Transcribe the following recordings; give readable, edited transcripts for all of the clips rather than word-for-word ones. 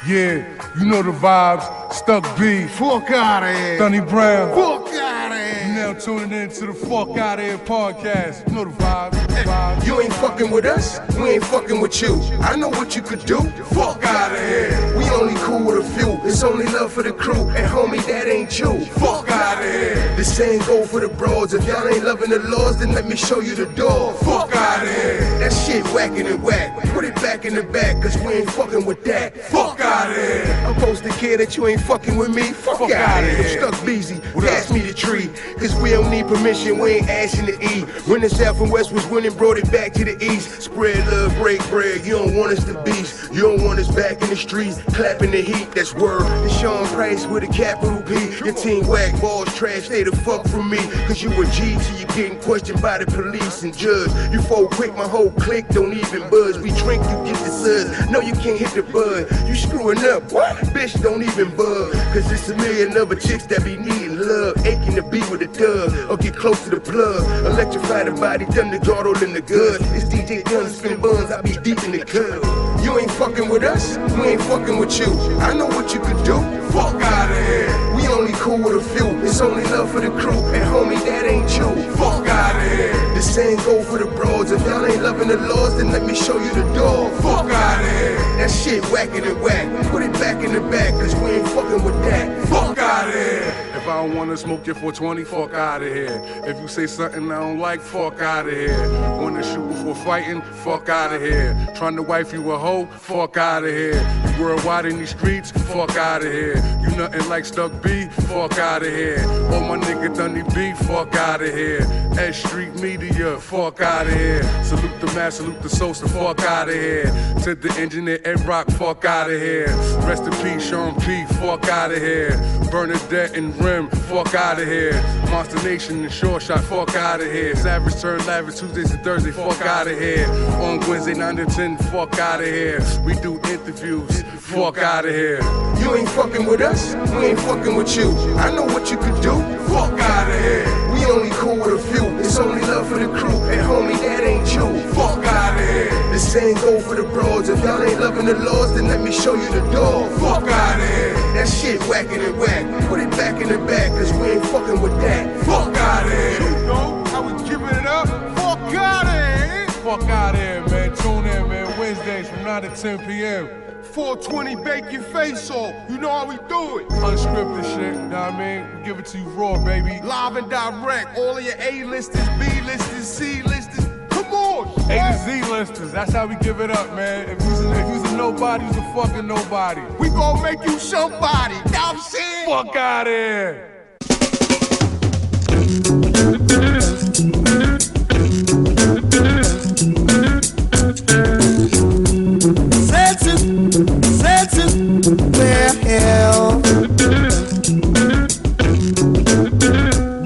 Yeah, you know the vibes. Stuck B. Fuck out of here. Dunny Brown. Fuck out of here. You now tuning in to the Fuck Outta Here podcast. You know the vibes. You ain't fucking with us, we ain't fucking with you. I know what you could do. Fuck out of here. We only cool with a few. It's only love for the crew. And homie, that ain't you. Fuck out of here. The same go for the bros. If y'all ain't loving the laws, then let me show you the door. Fuck out of here. That shit whacking and whack. Put it back in the back, cause we ain't fucking with that. Fuck out of here. I'm supposed to care that you ain't fucking with me. Fuck out of here. Stuck busy. Pass me the tree. Cause we don't need permission, we ain't asking to eat. When the South and West was winning, brought it back to the East. Spread love, break bread, you don't want us to beast. You don't want us back in the streets, clapping the heat, that's word. The Sean Price with a capital P. Your team whack, balls trash, stay the fuck from me. Cause you a G till you getting questioned by the police and judge. You fold quick, my whole clique don't even buzz. We drink, you get the suds. No, you can't hit the bud. You screwing up, what? Bitch, don't even bug. Cause it's a million other chicks that be needing love. Aching to be with a dub, or get close to the plug. Electrify the body, thunder guard all in the good. It's DJ Gun, spin buns, I be deep in the club. You ain't fucking with us, we ain't fucking with you. I know what you could do, fuck out of here. We only cool with a few, it's only love for the crew. And homie, that ain't you, fuck out of here. The same go for the bros. If y'all ain't loving the laws, then let me show you the door. Fuck out of here. That shit whacking and whack. Put it back in the back, cause we ain't fucking with that. Fuck out of here. If I don't wanna smoke your 420, fuck out of here. If you say something I don't like, fuck out of here. Wanna shoot before fighting, fuck out of here. Trying to wife you a hoe, fuck out of here. You worldwide in these streets, fuck out of here. You nothing like Stuck B, fuck out of here. All my nigga Dunny B, fuck out of here. S.STREET Media, fuck out of here. Salute the man, salute the Sosa, fuck out of here. To the engineer Ed Rock, fuck out of here. Rest in peace, Sean P, fuck out of here. Bernadette and Rim, fuck out of here. Monsta Nation and Short Shot, fuck out of here. Savage turn lavish Tuesdays and Thursdays, fuck out of here. On Wednesday 9 to 10, fuck out of here. We do interviews, fuck out of here. You ain't fucking with us, we ain't fucking with you. I know what you could do, fuck out of here. We only cool with a few, it's only love for the crew. And homie, that ain't you, fuck out of here. The same go for the bros. If y'all ain't loving the laws, then let me show you the door. Fuck out of here. That shit whacking and whack. Put it back in the back, cause we ain't fucking with that. Fuck out of here. You know how we giving it up? Fuck out of here. Fuck out of here, man. Tune in, man. Wednesdays from 9 to 10 p.m. 420, bake your face off. You know how we do it. Unscripted shit, you know what I mean? We give it to you raw, baby. Live and direct. All of your A-listers, B-listers, C-listers. Come on. A to Z listers, that's how we give it up, man. If you's a nobody, you's a fucking nobody. We gon' make you somebody. You know what I'm saying? Fuck out of here.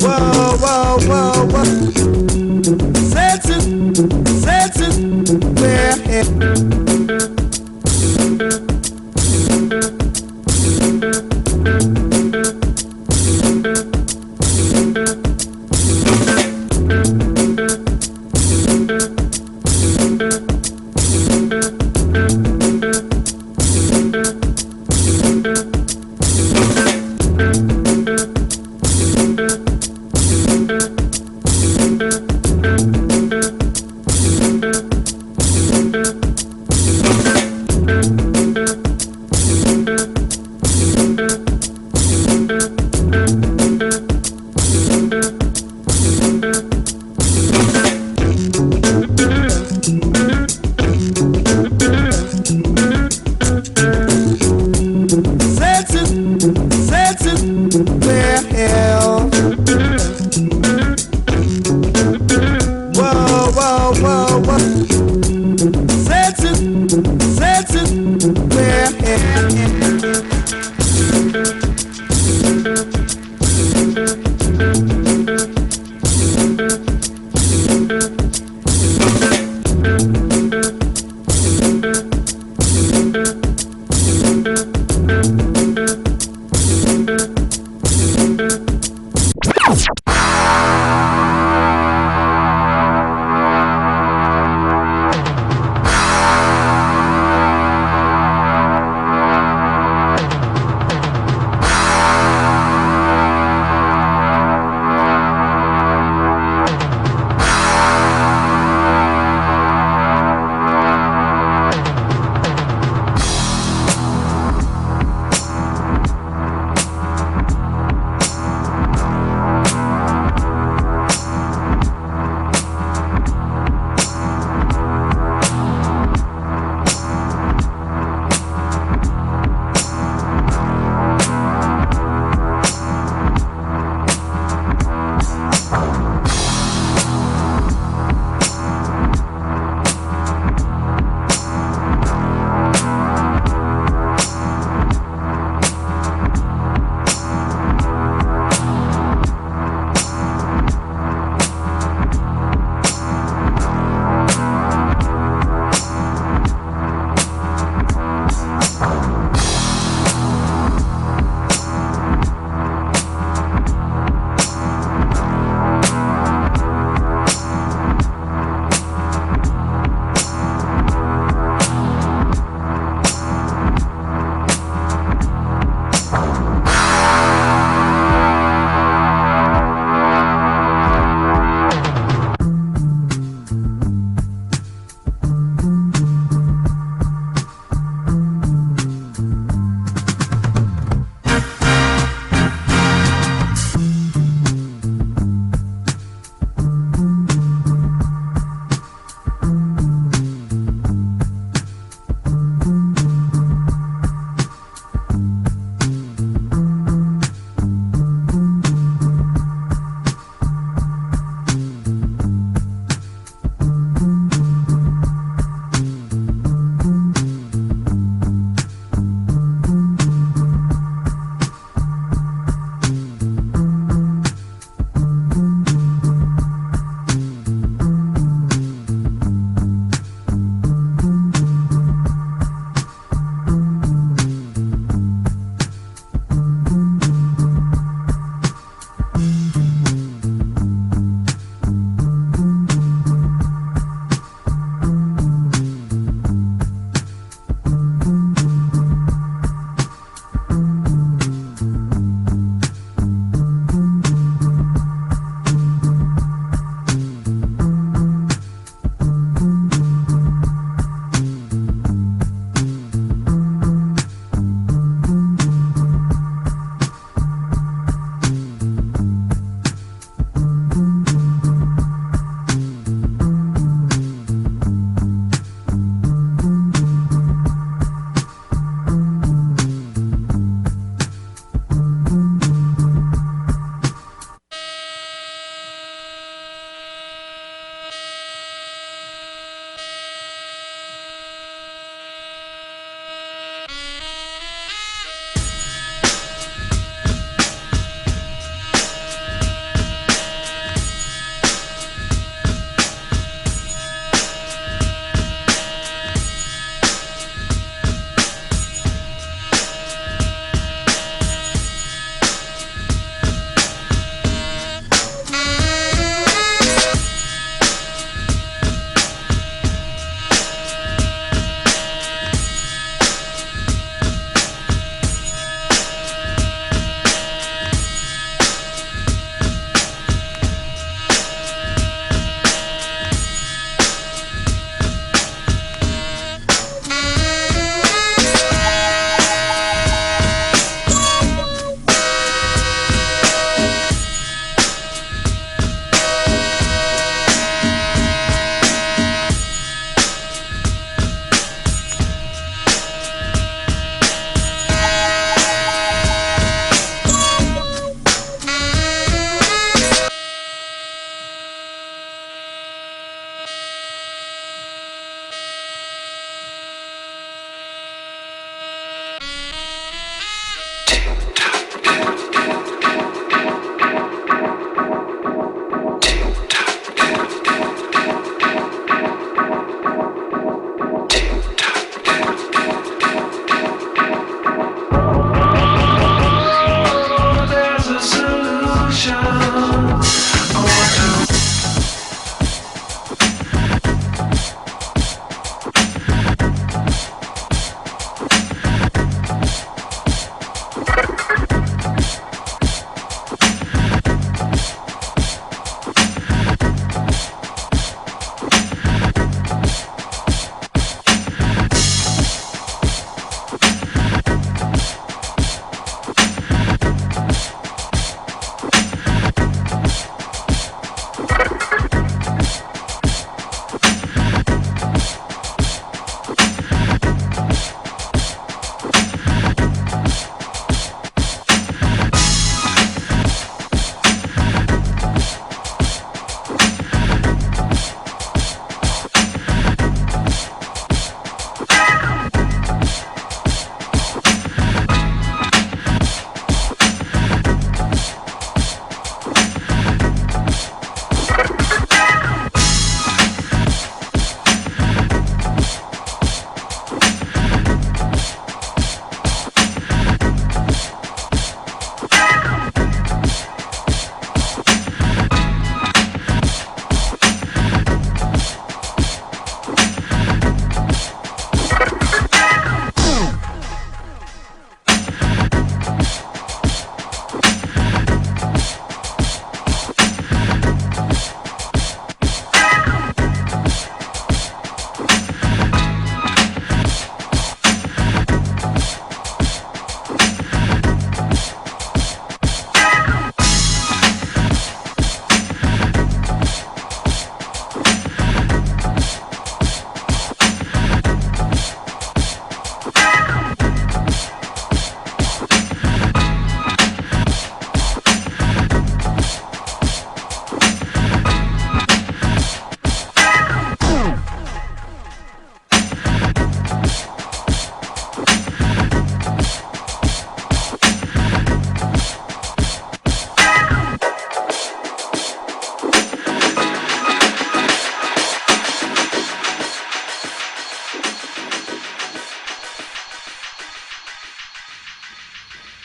Well, whoa, whoa, whoa, whoa.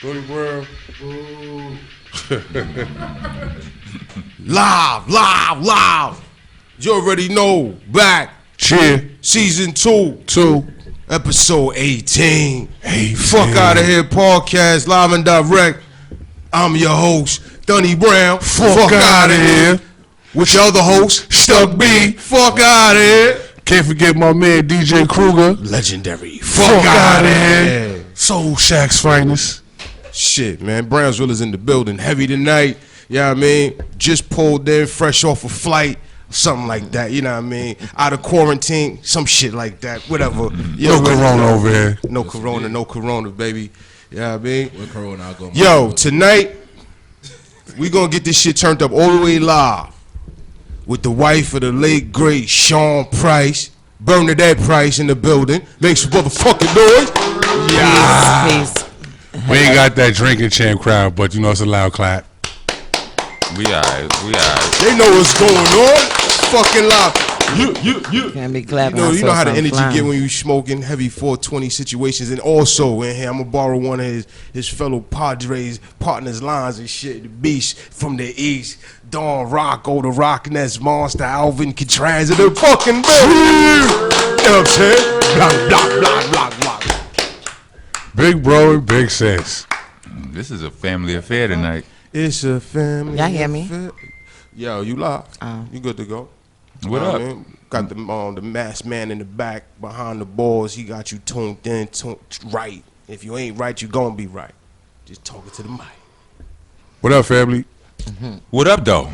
Tony Brown. Live. You already know. Back. Cheer. Season 2. Episode 18. Hey, Fuck Outta Here podcast, live and direct. I'm your host, Tony Brown. Fuck Outta Here. With your other host, Stuck B. Fuck Outta Here. Can't forget my man DJ Kruger. Legendary. Fuck Outta Here. Soul Shack's finest. Shit, man. Brownsville is in the building. Heavy tonight. You know what I mean? Just pulled in, fresh off a flight. Something like that, you know what I mean? Out of quarantine, some shit like that, whatever. No corona over here. No corona, baby. You know what I mean? With corona, I'll go. Yo, tonight, we gonna get this shit turned up all the way live with the wife of the late, great Sean Price, Bernadette Price in the building. Make some motherfucking noise. Yeah. Peace. We ain't got that drinking champ crowd, but you know it's a loud clap. We alright. They know what's going on. Fucking live. You. Can't be clapping. You know how the I'm energy flying. get when you smoking heavy 420 situations. And also in here, I'm gonna borrow one of his fellow Padres partners lines and shit. The beast from the east, Don Rocco, the Rockness, Monsta, Alvin Contreras in the fucking building. You know what I'm saying? Blah. Big bro and big sis. This is a family affair tonight. It's a family. Y'all hear me? affair. Yo, you live. You good to go. What up? I mean? Got the masked man in the back behind the balls. He got you tuned in, right. If you ain't right, you gonna be right. Just talking to the mic. What up, family? What up, though?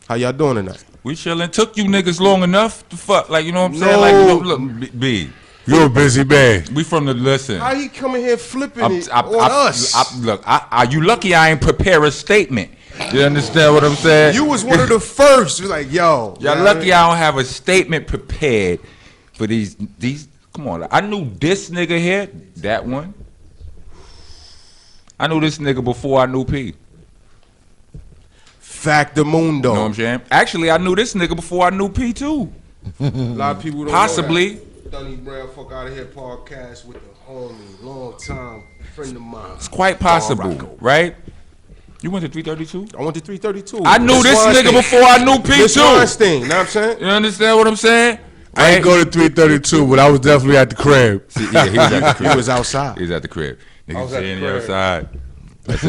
How y'all doing tonight? We chillin'. Took you niggas long enough to fuck. Like, you know what I'm No. saying? Like, look, B. You're a busy man. We from the listen. How he coming here flipping it on us? Look, you lucky I ain't prepare a statement. You understand what I'm saying? You was one of the first. You was like, yo. Y'all lucky I don't have a statement prepared for these. Come on, I knew this nigga here, that one. I knew this nigga before I knew P. Factor Mundo. You know what I'm saying? Actually, I knew this nigga before I knew P too. A lot of people don't Possibly. know that. Dunny Brown, Fuck Outta Here podcast with the homie, long time friend of mine. It's quite possible, right? You went to 332? I went to 332. I knew this nigga before I knew P This too. Weinstein, know what I'm saying? You understand what I'm saying? I ain't go to 332, but I was definitely at the crib. Yeah, he was at the crib. He was outside. He was at the crib. Niggas was at the saying he crib. outside. That's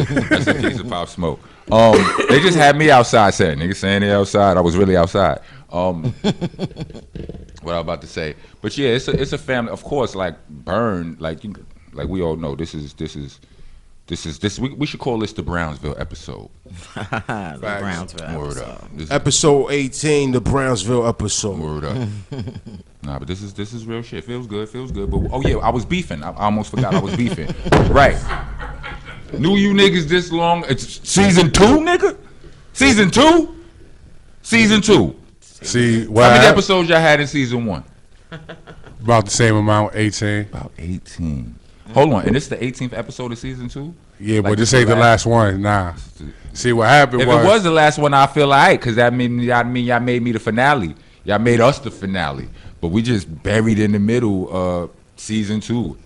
a piece of Pop Smoke. They just had me outside saying. Niggas saying they outside. I was really outside. What I was about to say. But yeah, it's a family. Of course, like Burn, like we all know, this is we should call this the Brownsville episode. The Brownsville Word episode. up. This is Episode 18, the Brownsville episode. word up. Nah, but this is real shit. Feels good. But oh yeah, I was beefing. I almost forgot I was beefing. Right. Knew you niggas this long. It's season 2, nigga. Season 2. See, How many happened? episodes y'all had in season 1? About the same amount, 18. About 18. Hold on, and this is the 18th episode of season 2? Yeah, Like but this ain't the last one. Nah. See, what happened If was... it was the last one, I feel alright, because that mean y'all made me the finale. Y'all made us the finale. But we just buried in the middle season 2.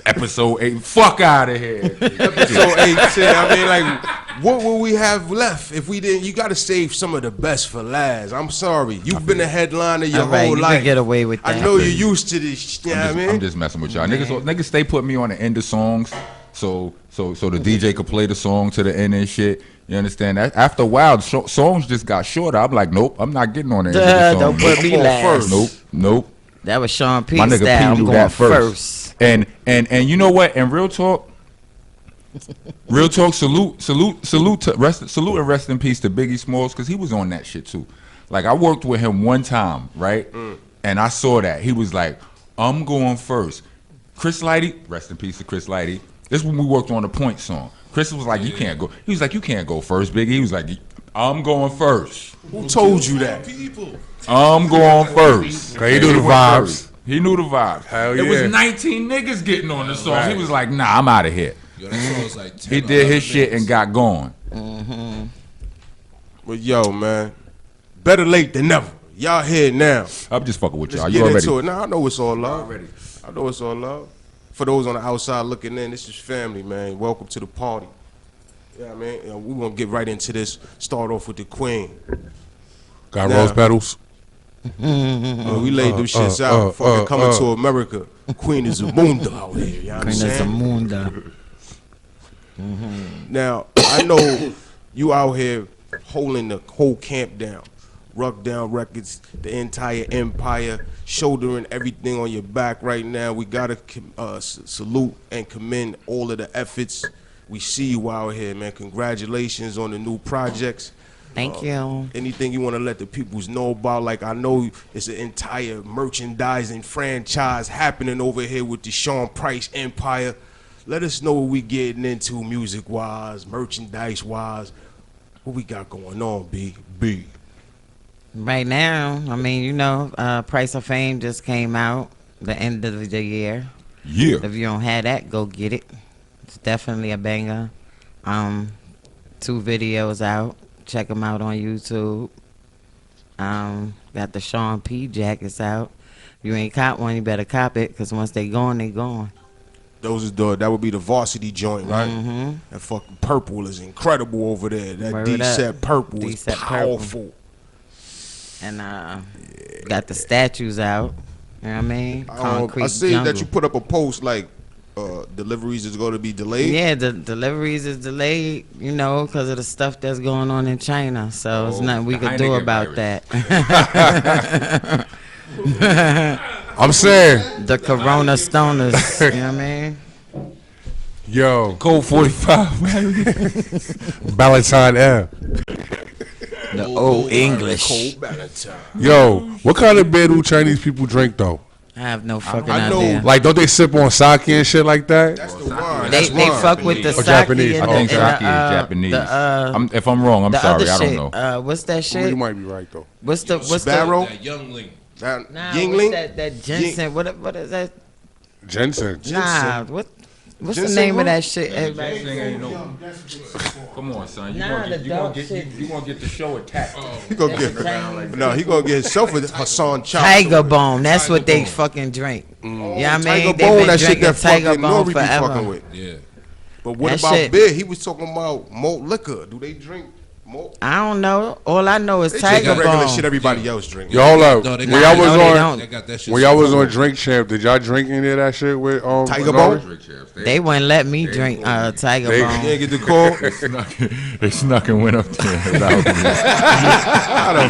Episode 8. Fuck out of here. Episode 18. I mean, like, what will we have left if we didn't? You got to save some of the best for last. I'm sorry. You've been a headliner your All right, whole you life. can get away with that. I know you're used to this. You know what I mean? I'm just messing with y'all. Niggas stay putting me on the end of songs, so the DJ could play the song to the end and shit. You understand that? After a while, songs just got shorter. I'm like, nope, I'm not getting on the end of the song. Don't put me I'm on last. first. Nope. That was Sean P. My nigga style. P I'm knew going that first. And you know what? And real talk, salute and rest in peace to Biggie Smalls, because he was on that shit too. Like, I worked with him one time, right? And I saw that. He was like, I'm going first. Chris Lighty, rest in peace to Chris Lighty. This is when we worked on the Point song. Chris was like, you can't go. He was like, you can't go first, Biggie. He was like, I'm going first. Who told you that? I'm going first. He knew the vibes. He knew the vibes. Hell It yeah. was 19 niggas getting on the song. Right. He was like, nah, I'm out of here. Yo, that song was like 10 He did his shit and got going. But yo, man, better late than never. Y'all here now. I'm just fucking with y'all. Let's You get already? into it. Now I know it's all love. I know it's all love. for those on the outside looking in, this is family, man. Welcome to the party. Yeah, man. We gonna get right into this. Start off with the Queen. Got Now- rose petals. We laid them shits out. Fucking coming to America. Queen is a Munda out here. You know what I'm Queen is a saying? Munda. Now, I know you out here holding the whole camp down. Ruck Down Records, the entire empire, shouldering everything on your back right now. We gotta salute and commend all of the efforts. We see you out here, man. Congratulations on the new projects. Thank you. Anything you want to let the peoples know about? Like, I know it's an entire merchandising franchise happening over here with the Sean Price Empire. Let us know what we getting into music-wise, merchandise-wise. What we got going on, B? Right now, I mean, you know, Price of Fame just came out the end of the year. Yeah. If you don't have that, go get it. It's definitely a banger. 2 videos out. Check them out on YouTube. Got the Sean P jackets out. If you ain't cop one, you better cop it, because once they gone, they gone. Those is that would be the varsity joint, right? Mm-hmm. That fucking purple is incredible over there. That Word up. D-set purple is D-set purple. powerful. And got the statues out. You know what I mean? Concrete I see jungle. that you put up a post like deliveries is going to be delayed. Yeah, the deliveries is delayed, you know, because of the stuff that's going on in China. So it's nothing we the could do Heineken about virus. that. I'm saying, The Corona Stoners, you know what I mean? yo, Code 45. Valentine Ave. The old English. Cold Valentine. Yo, what kind of beer do Chinese people drink though? I have no fucking I know, idea. Like, don't they sip on sake and shit like that? That's the wine. They That's wine. fuck with the Or sake. Japanese. and I think the, sake and is the, Japanese. The, If I'm wrong, I'm the sorry. other I don't shit, know. what's that You shit? might be right though. What's the Sparrow. That Youngling. That Nah, Yingling. what's that ginseng? What is that? Jensen. Nah, what's the Ginseng name root? of that shit? Everybody. Come on, son. Nah, the dark shit. You gonna get the show attacked. He gonna get he gonna get himself a Hassan Chop. Tiger Bone, that's what they fucking drink. You know what I mean? Tiger They Bone, been that shit drinking that Tiger fucking Bone Nori be forever. fucking with. Yeah. But what That about shit- beer? He was talking about malt liquor. Do they drink malt? I don't know. All I know is They drink the Tiger regular Bone. shit everybody else drink. Yo, hold up. No, they When got- y'all was no, they on, don't. They got that shit. when y'all was so- on Drink Champ, did y'all drink any of that shit with Tiger Nori? Bone? They wouldn't let me drink Tiger They- You Bone. ain't get the call. They snuck and went up there. How the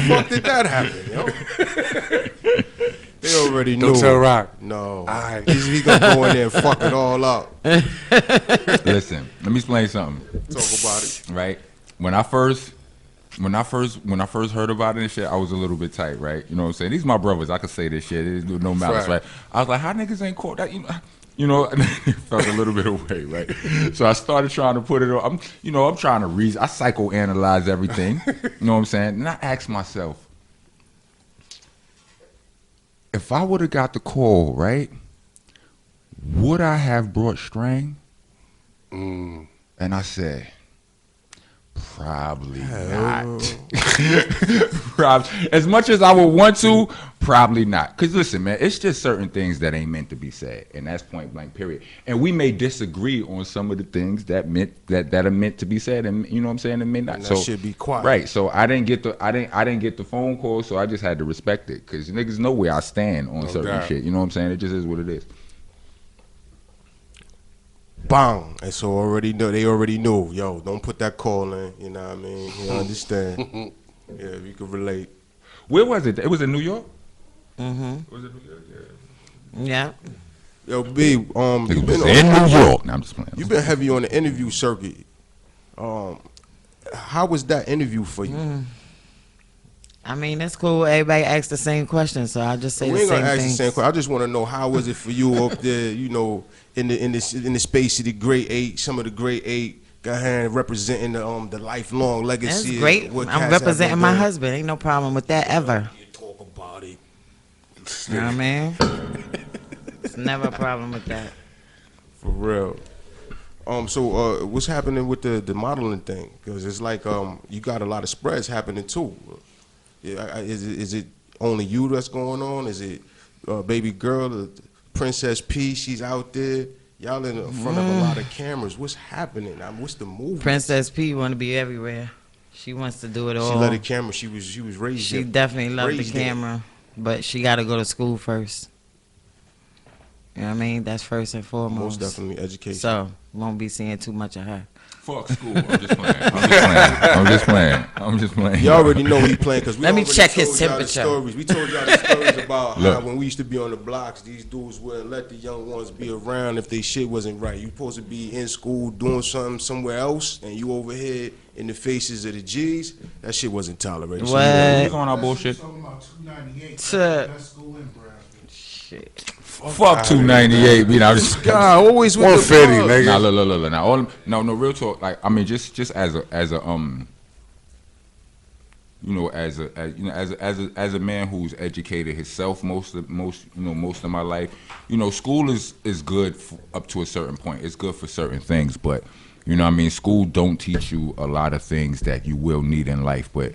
fuck did that happen, yo? They already knew. Don't tell Rock. No. Aight. He gonna go in there and fuck it all up. Listen, let me explain something. Talk about it. Right? When I first heard about it and shit, I was a little bit tight, right? You know what I'm saying? These my brothers. I could say this shit. It no malice, Right. right? I was like, how niggas ain't caught that? You know, and it felt a little bit away, right? So I started trying to put it on. I'm trying to reason. I psychoanalyze everything. You know what I'm saying? And I asked myself, if I would have got the call, right, would I have brought Strang? And I said, probably not. As much as I would want to, probably not. Because listen, man, it's just certain things that ain't meant to be said, and that's point blank, period. And we may disagree on some of the things that are meant to be said, and you know what I'm saying, it may not. And that should be quiet. Right. So I didn't get the phone call, so I just had to respect it, because niggas know where I stand on certain doubt. shit. You know what I'm saying? It just is what it is. Bang. And so they already knew. Yo, don't put that call in. You know what I mean? You understand? Yeah, we could relate. Where was it? It was in New York. Mm-hmm. Was it New York? Yeah. Yo, B, It you've was been in New York. No, I'm just playing. You've been heavy on the interview circuit. How was that interview for you? I mean, it's cool. Everybody asks the same question, so I'll just say We the ain't same gonna ask thing. the same question. I just want to know, how was it for you up there? You know, in the space of the Great Eight, some of the Great Eight, got hand representing the lifelong That's legacy. of great. what I'm cats have representing been my doing. husband. Ain't no problem with that ever. You talk about it. You know what I mean? It's never a problem with that. For real. So what's happening with the modeling thing? Because it's like you got a lot of spreads happening too. Yeah, is it only you that's going on? Is it baby girl, the Princess P, she's out there. Y'all in front of a lot of cameras. What's happening? What's the movement? Princess P want to be everywhere. She wants to do it all. She love the camera. She was raised. She definitely loved the camera, but she got to go to school first. You know what I mean? That's first and foremost. Most definitely education. So won't be seeing too much of her. Fuck school. I'm just playing. I'm just playing. I'm just playing. You already know he playing because we Let me already check told his y'all the temperature. stories. We told y'all the stories about how Look. when we used to be on the blocks, these dudes wouldn't let the young ones be around if they shit wasn't right. You supposed to be in school doing something somewhere else, and you over here in the faces of the G's. That shit wasn't tolerated. So, What? You on our bullshit? Talking about 298. Sir. Best school in Brownsville. Shit. Fuck 298. You know, just God, always with 150, the nigga. Nah, look. Now, no, real talk. Like, I mean, just as a you know, as a man who's educated himself most of my life, you know, school is good up to a certain point. It's good for certain things, but you know what I mean, school don't teach you a lot of things that you will need in life, but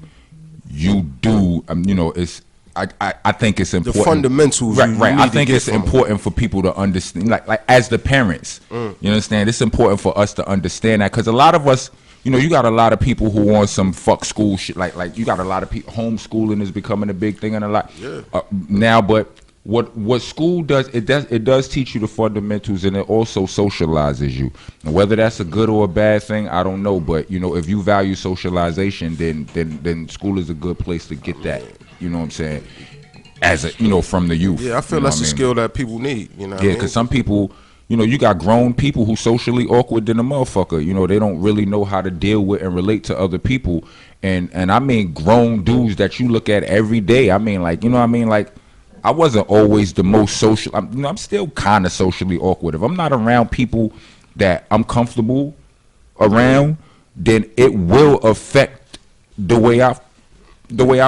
you do. You know, it's. I think it's important. The fundamentals, right? you Right. need I to think get it's from it. important for people to understand, like as the parents. You understand? It's important for us to understand that because a lot of us, you know, you got a lot of people who want some fuck school shit. Like you got a lot of people. Homeschooling is becoming a big thing and a lot now. But what school does, it does teach you the fundamentals, and it also socializes you. And whether that's a good or a bad thing, I don't know. But you know, if you value socialization, then school is a good place to get that. You know what I'm saying? As a, you know, from the youth. Yeah, I feel that's a skill that people need. You know. Yeah, because some people, you know, you got grown people who socially awkward than a motherfucker. You know, they don't really know how to deal with and relate to other people. And I mean grown dudes that you look at every day. I mean, like, you know what I mean? Like, I wasn't always the most social. I'm still kind of socially awkward. If I'm not around people that I'm comfortable around, then it will affect the way I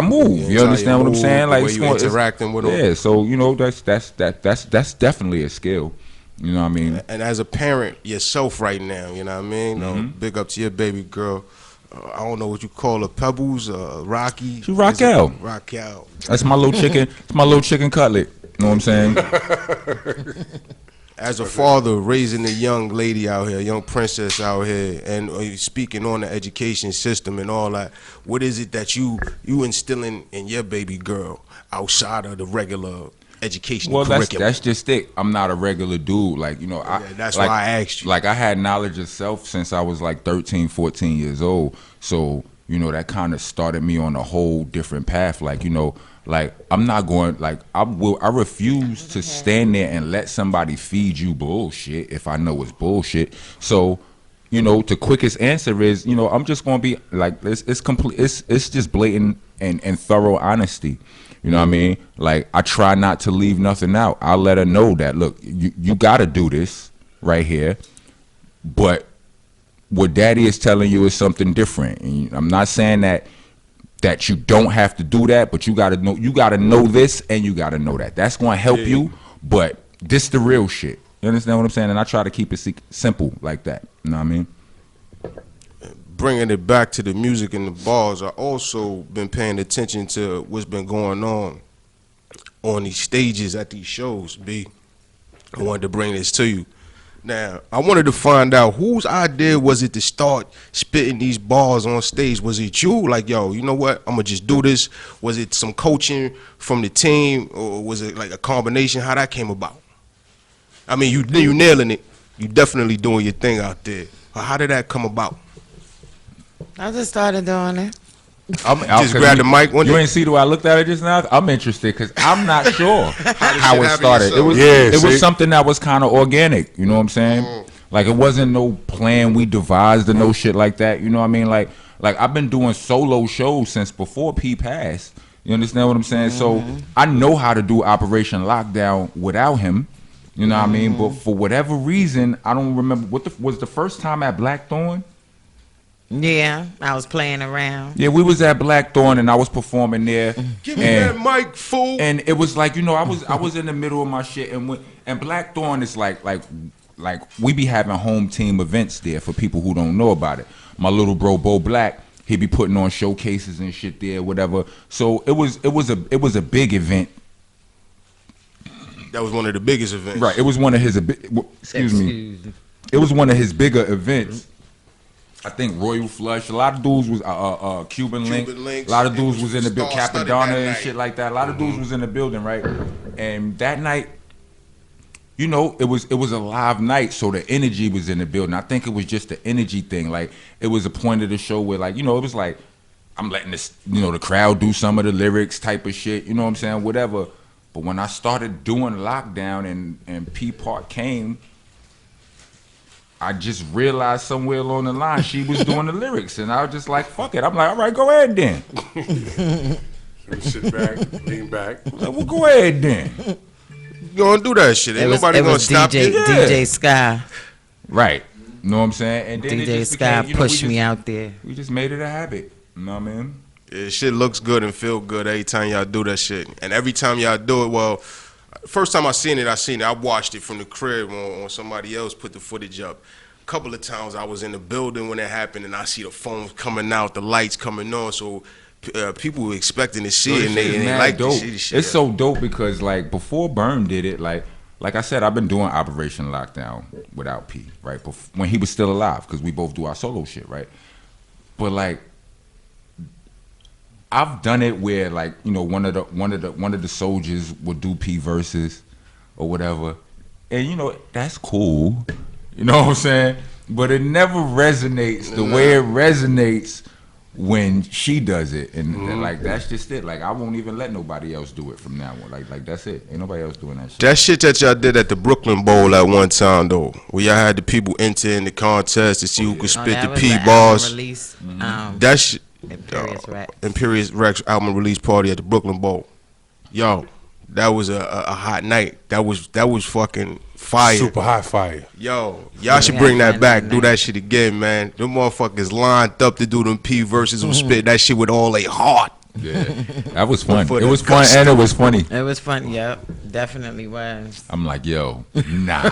move. Yeah, you understand what I'm move, saying? Like, the way you interacting with them. Yeah, so you know, that's definitely a skill. You know what I mean? And as a parent yourself right now, you know what I mean? Big up to your baby girl. I don't know what you call her, Pebbles, Rocky. She Raquel. Raquel. That's my little chicken. It's my little chicken cutlet. You know what I'm saying? As a father raising a young lady out here, a young princess out here, and speaking on the education system and all that, what is it that you instilling in your baby girl outside of the regular education curriculum? That's just it. I'm not a regular dude. Like, you know, that's like, why I asked you. Like, I had knowledge of self since I was like 13, 14 years old. So, you know, that kind of started me on a whole different path. Like, you know, like, I'm not going, like, I refuse to stand there and let somebody feed you bullshit if I know it's bullshit. So, you know, the quickest answer is, you know, I'm just going to be like, it's complete, it's just blatant and thorough honesty. You know what I mean? Like, I try not to leave nothing out. I'll let her know that, look, you got to do this right here, but what daddy is telling you is something different. And I'm not saying that you don't have to do that, but you gotta know this and you gotta know that. That's gonna help you, but this the real shit. You understand what I'm saying? And I try to keep it simple like that. You know what I mean? Bringing it back to the music and the bars, I also been paying attention to what's been going on these stages at these shows, B. I wanted to bring this to you. Now, I wanted to find out whose idea was it to start spitting these bars on stage? Was it you? Like, yo, you know what? I'm going to just do this. Was it some coaching from the team, or was it like a combination? How that came about? I mean, you nailing it. You definitely doing your thing out there. How did that come about? I just started doing it. Just grab the mic. You ain't see the way I looked at it just now? I'm interested because I'm not sure how it started. It was something that was kind of organic. You know what I'm saying? Like, it wasn't no plan we devised or no shit like that. You know what I mean? Like I've been doing solo shows since before P passed. You understand what I'm saying? So I know how to do Operation Lockdown without him. You know what I mean? But for whatever reason, I don't remember. Was the first time at Blackthorn? Yeah, I was playing around. Yeah, we was at Blackthorn and I was performing there. Give me that mic, fool. And it was like, you know, I was in the middle of my shit, and Blackthorn is like we be having home team events there for people who don't know about it. My little bro Bo Black, he be putting on showcases and shit there, whatever. So it was a big event. That was one of the biggest events. Right. It was one of his. Excuse me. It was one of his bigger events. I think Royal Flush. A lot of dudes was Cuban Link. Links. A lot of dudes was in the building. Star-studded Capadonna that and night. shit like that. A lot of dudes was in the building, right? And that night, you know, it was a live night, so the energy was in the building. I think it was just the energy thing. Like, it was a point of the show where, like, you know, it was like, I'm letting this, you know, the crowd do some of the lyrics type of shit. You know what I'm saying? Whatever. But when I started doing lockdown and P Park came, I just realized somewhere along the line she was doing the lyrics, and I was just like, fuck it. I'm like, all right, go ahead then. Sit back, lean back. I was like, well, go ahead then. You gonna do that shit. Ain't nobody gonna stop DJ, you. DJ Sky. Right. You know what I'm saying? And then it DJ just Sky became, you know, pushed me out there. We just made it a habit. You know what I mean? Yeah, shit looks good and feel good every time y'all do that shit. And every time y'all do it, well, first time I seen it. I watched it from the crib when somebody else put the footage up. A couple of times I was in the building when it happened, and I see the phones coming out, the lights coming on. So people were expecting to see it, and they like to see the shit. It's so dope because, like, before Burn did it, like I said, I've been doing Operation Lockdown without P, right? When he was still alive, because we both do our solo shit, right? But like, I've done it where, like, you know, one of the soldiers would do P verses or whatever, and you know, that's cool. You know what I'm saying? But it never resonates the way it resonates when she does it, and like, that's just it. Like, I won't even let nobody else do it from now on. Like that's it. Ain't nobody else doing that shit. That shit that y'all did at the Brooklyn Bowl at one time, though, where y'all had the people enter in the contest to see who could spit the P bars. Release, That shit. Imperious Rex. Imperious Rex album release party at the Brooklyn Bowl. Yo, that was a hot night. That was fucking fire. Super hot fire. Yo, y'all should bring that back. Do that shit again, man. Them motherfuckers lined up to do them P verses and spit that shit with all their heart. Yeah, that was fun. For It the was fun gusto. and it was funny. It was fun. Yep, definitely was. I'm like, yo, nah.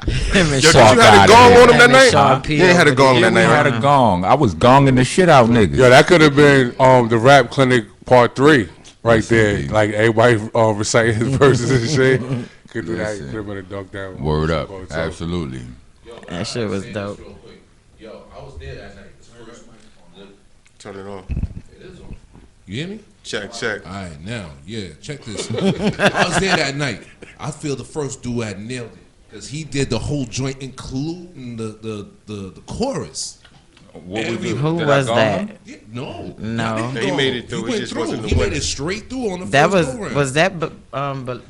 Yo, did you Fuck have a outta gong here. on him that And night? Sean P You ain't had a over gong there. that We night, had right? a gong. I was gonging the shit out niggas. Yo, that could have been the rap clinic part 3 right there. indeed. Like, everybody reciting his verses and shit. Could do that. Listen. Could have been a dunk down. Word up. So- Absolutely. That shit was dope. Yo, I was there that night. Turn it on. It is on. You hear me? Check. All right, now, yeah, check this. I was there that night. I feel the first dude had nailed it because he did the whole joint, including the chorus. What Every- Who did I was gong that? him? Yeah, no. No. He made it through. It He went just through. wasn't the He made winner. it straight through on the That first was go-round. was that but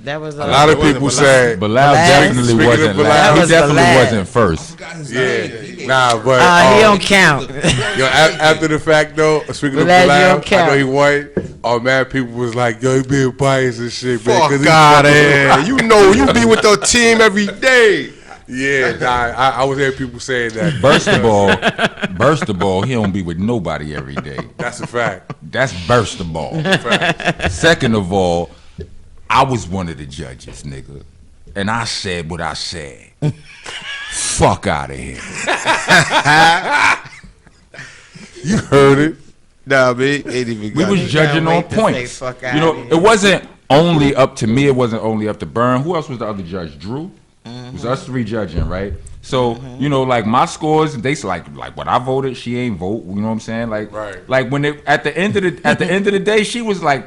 that was A lot of It wasn't people Bilal. said, Bilal Bilal. definitely Speaking of wasn't Bilal. last. That He was definitely Bilal. wasn't I first. forgot his name. yeah, nah, but he don't count. yo, after the fact though, speaking of Bilal, you Bilal, don't count. I know he won. All mad people was like, yo, he being biased and shit, man. 'cause Fuck he out of fucking- here. You know you be with your team every day. Yeah, nah, I was hearing people saying that. First of all, he don't be with nobody every day. That's a fact. That's burst the ball. Second of all, I was one of the judges, nigga. And I said what I said. Fuck out of here. You heard it. Nah, man, ain't even We got was it. judging Can't on wait to say points. fuck You know, outta here. it wasn't only up to me. It wasn't only up to Burn. Who else was the other judge? Drew. It was us three judging, right? So you know, like my scores, they like what I voted, she ain't vote. You know what I'm saying? Like, Right. like when it at the end of the day, she was like,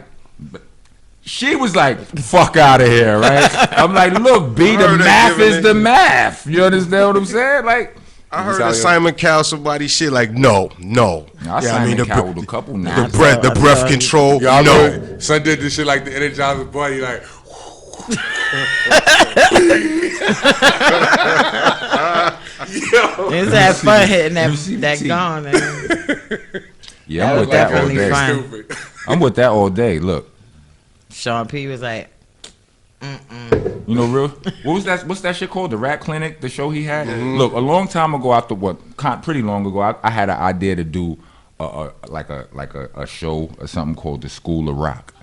fuck out of here, right? I'm like, look, B, the heard her math giving is it. the math. You understand what I'm saying? Like, I heard of Simon Cowell somebody shit like no. I Simon Cowell a couple the niggas. breath control. Yo, I No. remember son did this shit like the Energizer Bunny, like. Yo, It's had fun hitting you see the that team. gong. Yeah, I'm That with was that all definitely day. fun. stupid. I'm with that all day. Look. Sean P was like, You know, real. What was that? What's that shit called? The Rat Clinic, the show he had. Look, a long time ago, after pretty long ago, I had an idea to do a show or something called the School of Rock,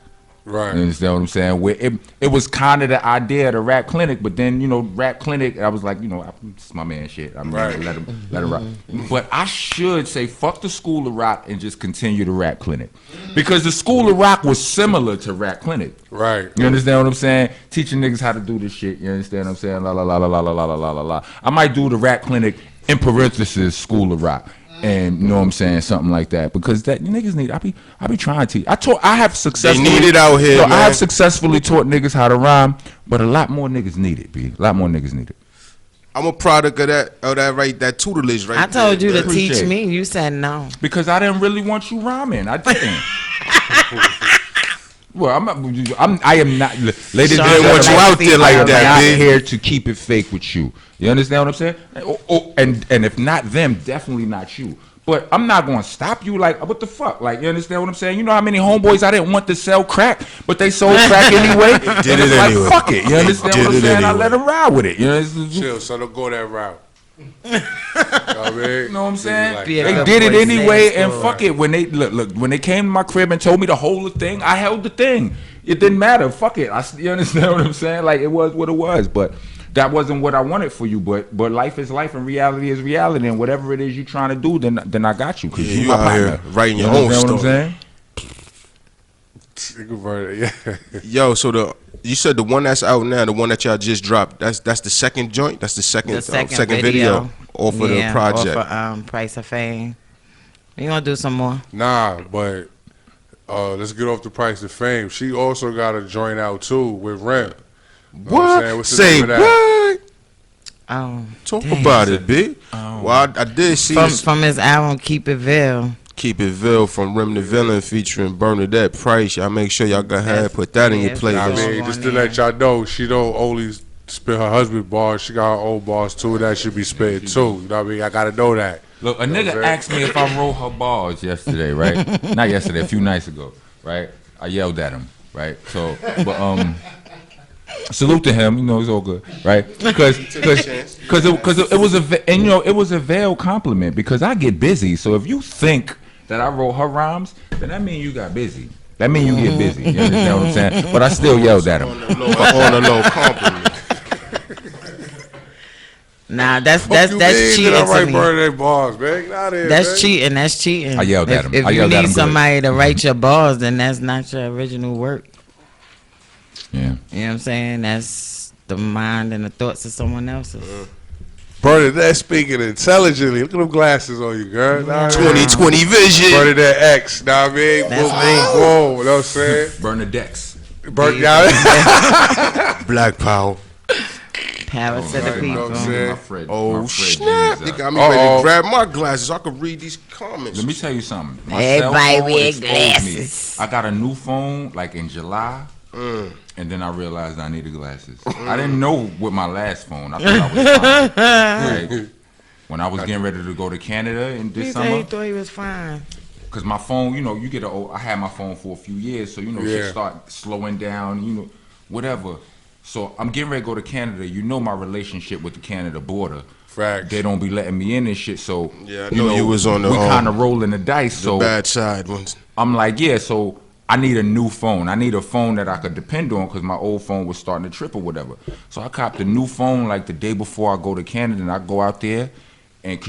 Right. You understand what I'm saying? Where it was kind of the idea of the rap clinic, but then rap clinic, I was like, it's my man shit. I'm Right. let him rock. But I should say fuck the School of Rock and just continue the rap clinic, because the School of Rock was similar to rap clinic. Right. You understand what I'm saying? Teaching niggas how to do this shit. You understand what I'm saying? La la la la la la la la la la. I might do the rap clinic in parentheses School of Rock. And you know what I'm saying, something like that, because that niggas need. I be trying to teach. I have successfully. They need it out here, man. I have successfully taught niggas how to rhyme, but a lot more niggas need it. B. A lot more niggas need it. I'm a product of that tutelage right I told there, you to man. teach Appreciate me. You said no. Because I didn't really want you rhyming. I didn't. Well, I am not, ladies and Sean gentlemen. want you out there like I am that, not B. here to keep it fake with you. You understand what I'm saying? And if not them, definitely not you. But I'm not going to stop you. Like, what the fuck? Like, you understand what I'm saying? You know how many homeboys I didn't want to sell crack, but they sold crack anyway? Did And it's it like, anyway. fuck it. You understand Did what I'm it saying? I anyway. let them ride with it. You know, Chill, so don't go that route. You know You know what I'm saying? Like Be a They good did it boy, anyway, stay and cool. fuck it. When they look, when they came to my crib and told me to hold the thing, I held the thing. It didn't matter. Fuck it. You understand what I'm saying? Like, it was what it was, but that wasn't what I wanted for you. But life is life, and reality is reality, and whatever it is you're trying to do, then I got you. 'Cause Yeah, you you my out partner. here writing your You own understand what story. I'm saying? Yeah. Yo, so you said the one that's out now, the one that y'all just dropped, that's the second joint? That's the second The second, video off of the project. Off of, Price of Fame. You gonna do some more? Nah, but let's get off the Price of Fame. She also got a joint out too with Rem. Know what I'm saying? What? What's the Say name of that? what? Oh, Talk dang. about it, B. Well, I did see From his album Keep It Ville. Keep It Ville from Rem the Villain featuring Bernadette Price. Y'all make sure y'all go ahead and put that in your Yes, I playlist. mean, just to let y'all know, she don't only spit her husband bars. She got her own bars too. That should be spitting too. You know what I mean? I gotta know that. Look, a You know what nigga I'm saying? asked me if I wrote her bars yesterday, right? Not yesterday, a few nights ago, right? I yelled at him, right? So, but salute to him, it's all good, right? Because it was it was a veiled compliment, because I get busy. So if you think that I wrote her rhymes, then that means you got busy. That means you get busy. You understand what I'm saying? But I still yelled at him. On a low compliment. Nah, that's Fuck you mean cheating that I write to me. Bernadette bars, man. Get out of here, That's man. cheating. That's cheating. I yelled at him. If I you yelled at need him good. somebody to write your bars, then that's not your original work. Yeah. You know what I'm saying? That's the mind and the thoughts of someone else's. Bernadette speaking intelligently. Look at them glasses on you, girl. Nah, 2020 vision. Bernadette X. Know what I mean? That's Boom, right. boom, boom. You know what I'm saying? Bernadette's. Black Power. Power to the right, people. know what I'm saying? My Fred, Oh, my Fred snap. G's They up. got me ready to grab my glasses so I can read these comments. Let me tell you something. My Everybody cell phone wear exposed glasses. me. I got a new phone like in July, Mm. and then I realized I needed glasses. I didn't know with my last phone. I thought I was fine. Right? When I was getting ready to go to Canada in He this said he summer, thought he was fine. because my phone, you get I had my phone for a few years, so Yeah. shit start slowing down, whatever. So I'm getting ready to go to Canada. My relationship with the Canada border. Facts. They don't be letting me in and shit. So Yeah, I know you was on the, we kind of rolling the dice. The So bad side ones. I'm like, yeah. So I need a new phone. I need a phone that I could depend on, because my old phone was starting to trip or whatever. So I copped a new phone like the day before I go to Canada, and I go out there, and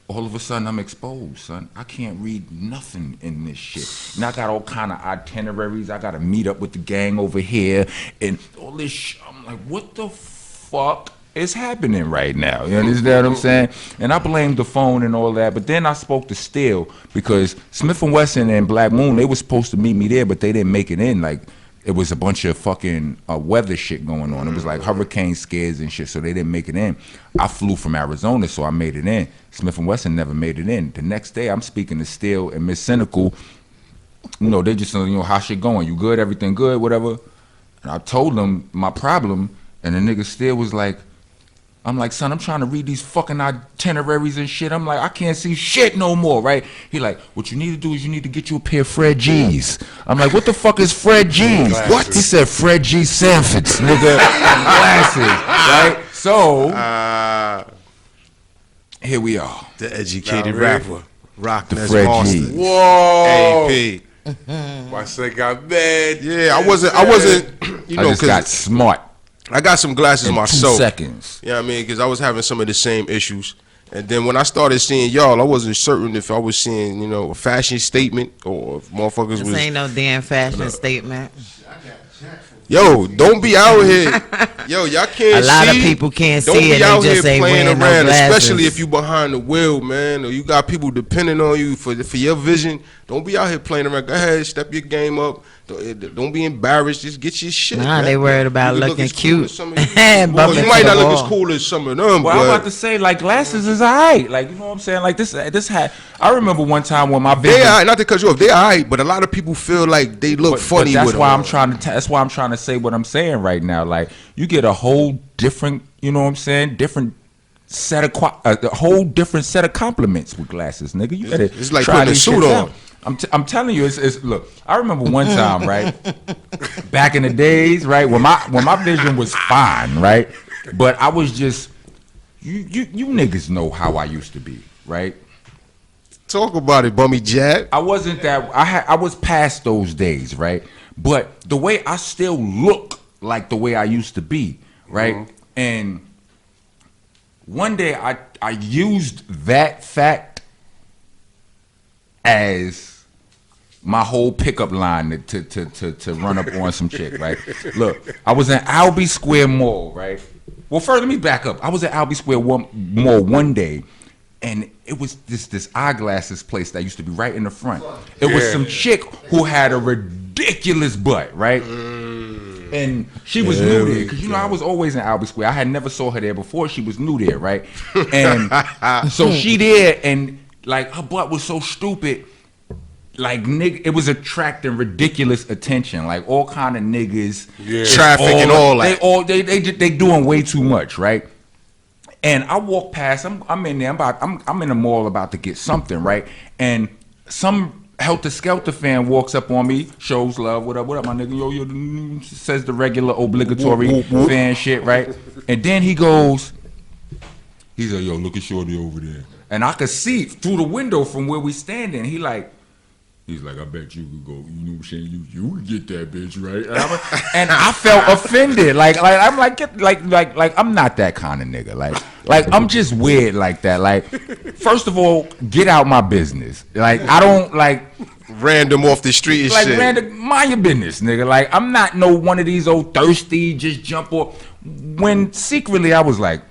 all of a sudden I'm exposed, son. I can't read nothing in this shit. And I got all kind of itineraries. I got to meet up with the gang over here and all this shit. I'm like, what the fuck is happening right now? You understand what I'm saying? And I blamed the phone and all that. But then I spoke to Steele, because Smith & Wesson and Black Moon, they were supposed to meet me there, but they didn't make it in. Like, it was a bunch of fucking weather shit going on. It was like hurricane scares and shit, so they didn't make it in. I flew from Arizona, so I made it in. Smith & Wesson never made it in. The next day, I'm speaking to Steele and Miss Cynical. They just, how shit going? You good? Everything good? Whatever. And I told them my problem, and the nigga Steele was like, I'm like, son, I'm trying to read these fucking itineraries and shit. I'm like, I can't see shit no more, right? He like, what you need to do is you need to get you a pair of Fred G's. I'm like, what the fuck is Fred G's? What? He said Fred G. Sanfords, nigga. Glasses, right? So, here we are. The educated Nah, really? rapper. Rockness Fred Monsta. G. Whoa. AP. My son got mad. Yeah, I wasn't. You know, I just got because smart I got some glasses in 2 myself. seconds. Yeah, I mean, because I was having some of the same issues. And then when I started seeing y'all, I wasn't certain if I was seeing, you know, a fashion statement or if motherfuckers This was. ain't no damn fashion statement. Yo, don't be out here. Yo, y'all can't A see. lot of people can't Don't see be it. out They here just ain't playing wearing no around, glasses. especially if you behind the wheel, man, or you got people depending on you for your vision. Don't be out here playing around. Go ahead, step your game up. Don't be embarrassed. Just get your shit. Nah, man. they worried about You look looking as cool cute. as some of you. And Well, bumping you might to not the look as wall. cool as some of them, Well, I'm but about to say, like, glasses is alright. Like, you know what I'm saying? Like, this had. I remember one time when my they vision. are not to cut you off. They alright, but a lot of people feel like they look funny. That's with why them. I'm trying to. That's why I'm trying to say what I'm saying right now. Like, you get a whole different. You know what I'm saying? Different set of a whole different set of compliments with glasses, nigga. You better. It's like try putting a these suit shits on. out. I'm telling you, it's look. I remember one time, right, back in the days, right, when my vision was fine, right, but I was just you niggas know how I used to be, right. Talk about it, Bummy Jack. I wasn't that. I was past those days, right? But the way I still look like the way I used to be, right? Mm-hmm. And one day I used that fact as my whole pickup line to run up on some chick, right? Look, I was in Albee Square Mall, right? Well, first let me back up. I was at Albee Square Mall one day, and it was this eyeglasses place that used to be right in the front. It was some chick who had a ridiculous butt, right? And she was new there because, you know, I was always in Albee Square. I had never saw her there before. She was new there, right? And so she there, and like her butt was so stupid. Like, nigga, it was attracting ridiculous attention. Like, all kind of niggas, Traffic and all that. They doing way too much, right? And I walk past. I'm in there. I'm in the mall about to get something, right? And some Helter Skelter fan walks up on me, shows love. What up, my nigga? Yo, says the regular obligatory fan shit, right? And then he goes, he's like, yo, look at Shorty over there. And I could see through the window from where we standing. He's like, I bet you could go. You know what I'm saying? You would get that bitch, right? And I felt offended. Like I'm like I'm not that kind of nigga. Like I'm just weird like that. Like, first of all, get out my business. Like, I don't like Random off the street and like shit. random. Mind your business, nigga. Like, I'm not no one of these old thirsty just jump off. When secretly I was like,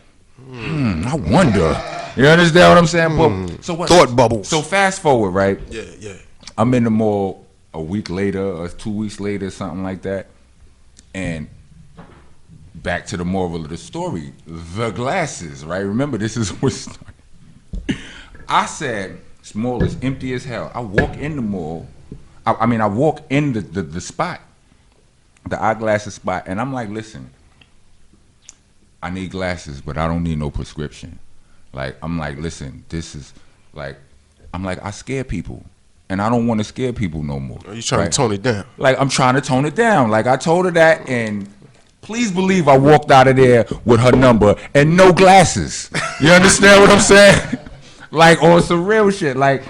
I wonder. You understand what I'm saying? But so what? Thought bubbles. So fast forward, right? Yeah. I'm in the mall a week later or 2 weeks later, something like that. And back to the moral of the story, the glasses, right? Remember, this is what started. I said, this mall is empty as hell. I walk in the mall. I walk in the spot, the eyeglasses spot, and I'm like, listen, I need glasses, but I don't need no prescription. Like, I'm like, listen, this is like, I'm like, I scare people. And I don't want to scare people no more. Are you trying to tone it down? Like, I'm trying to tone it down. Like, I told her that, and please believe I walked out of there with her number and no glasses. You understand what I'm saying? Like, on some real shit. Like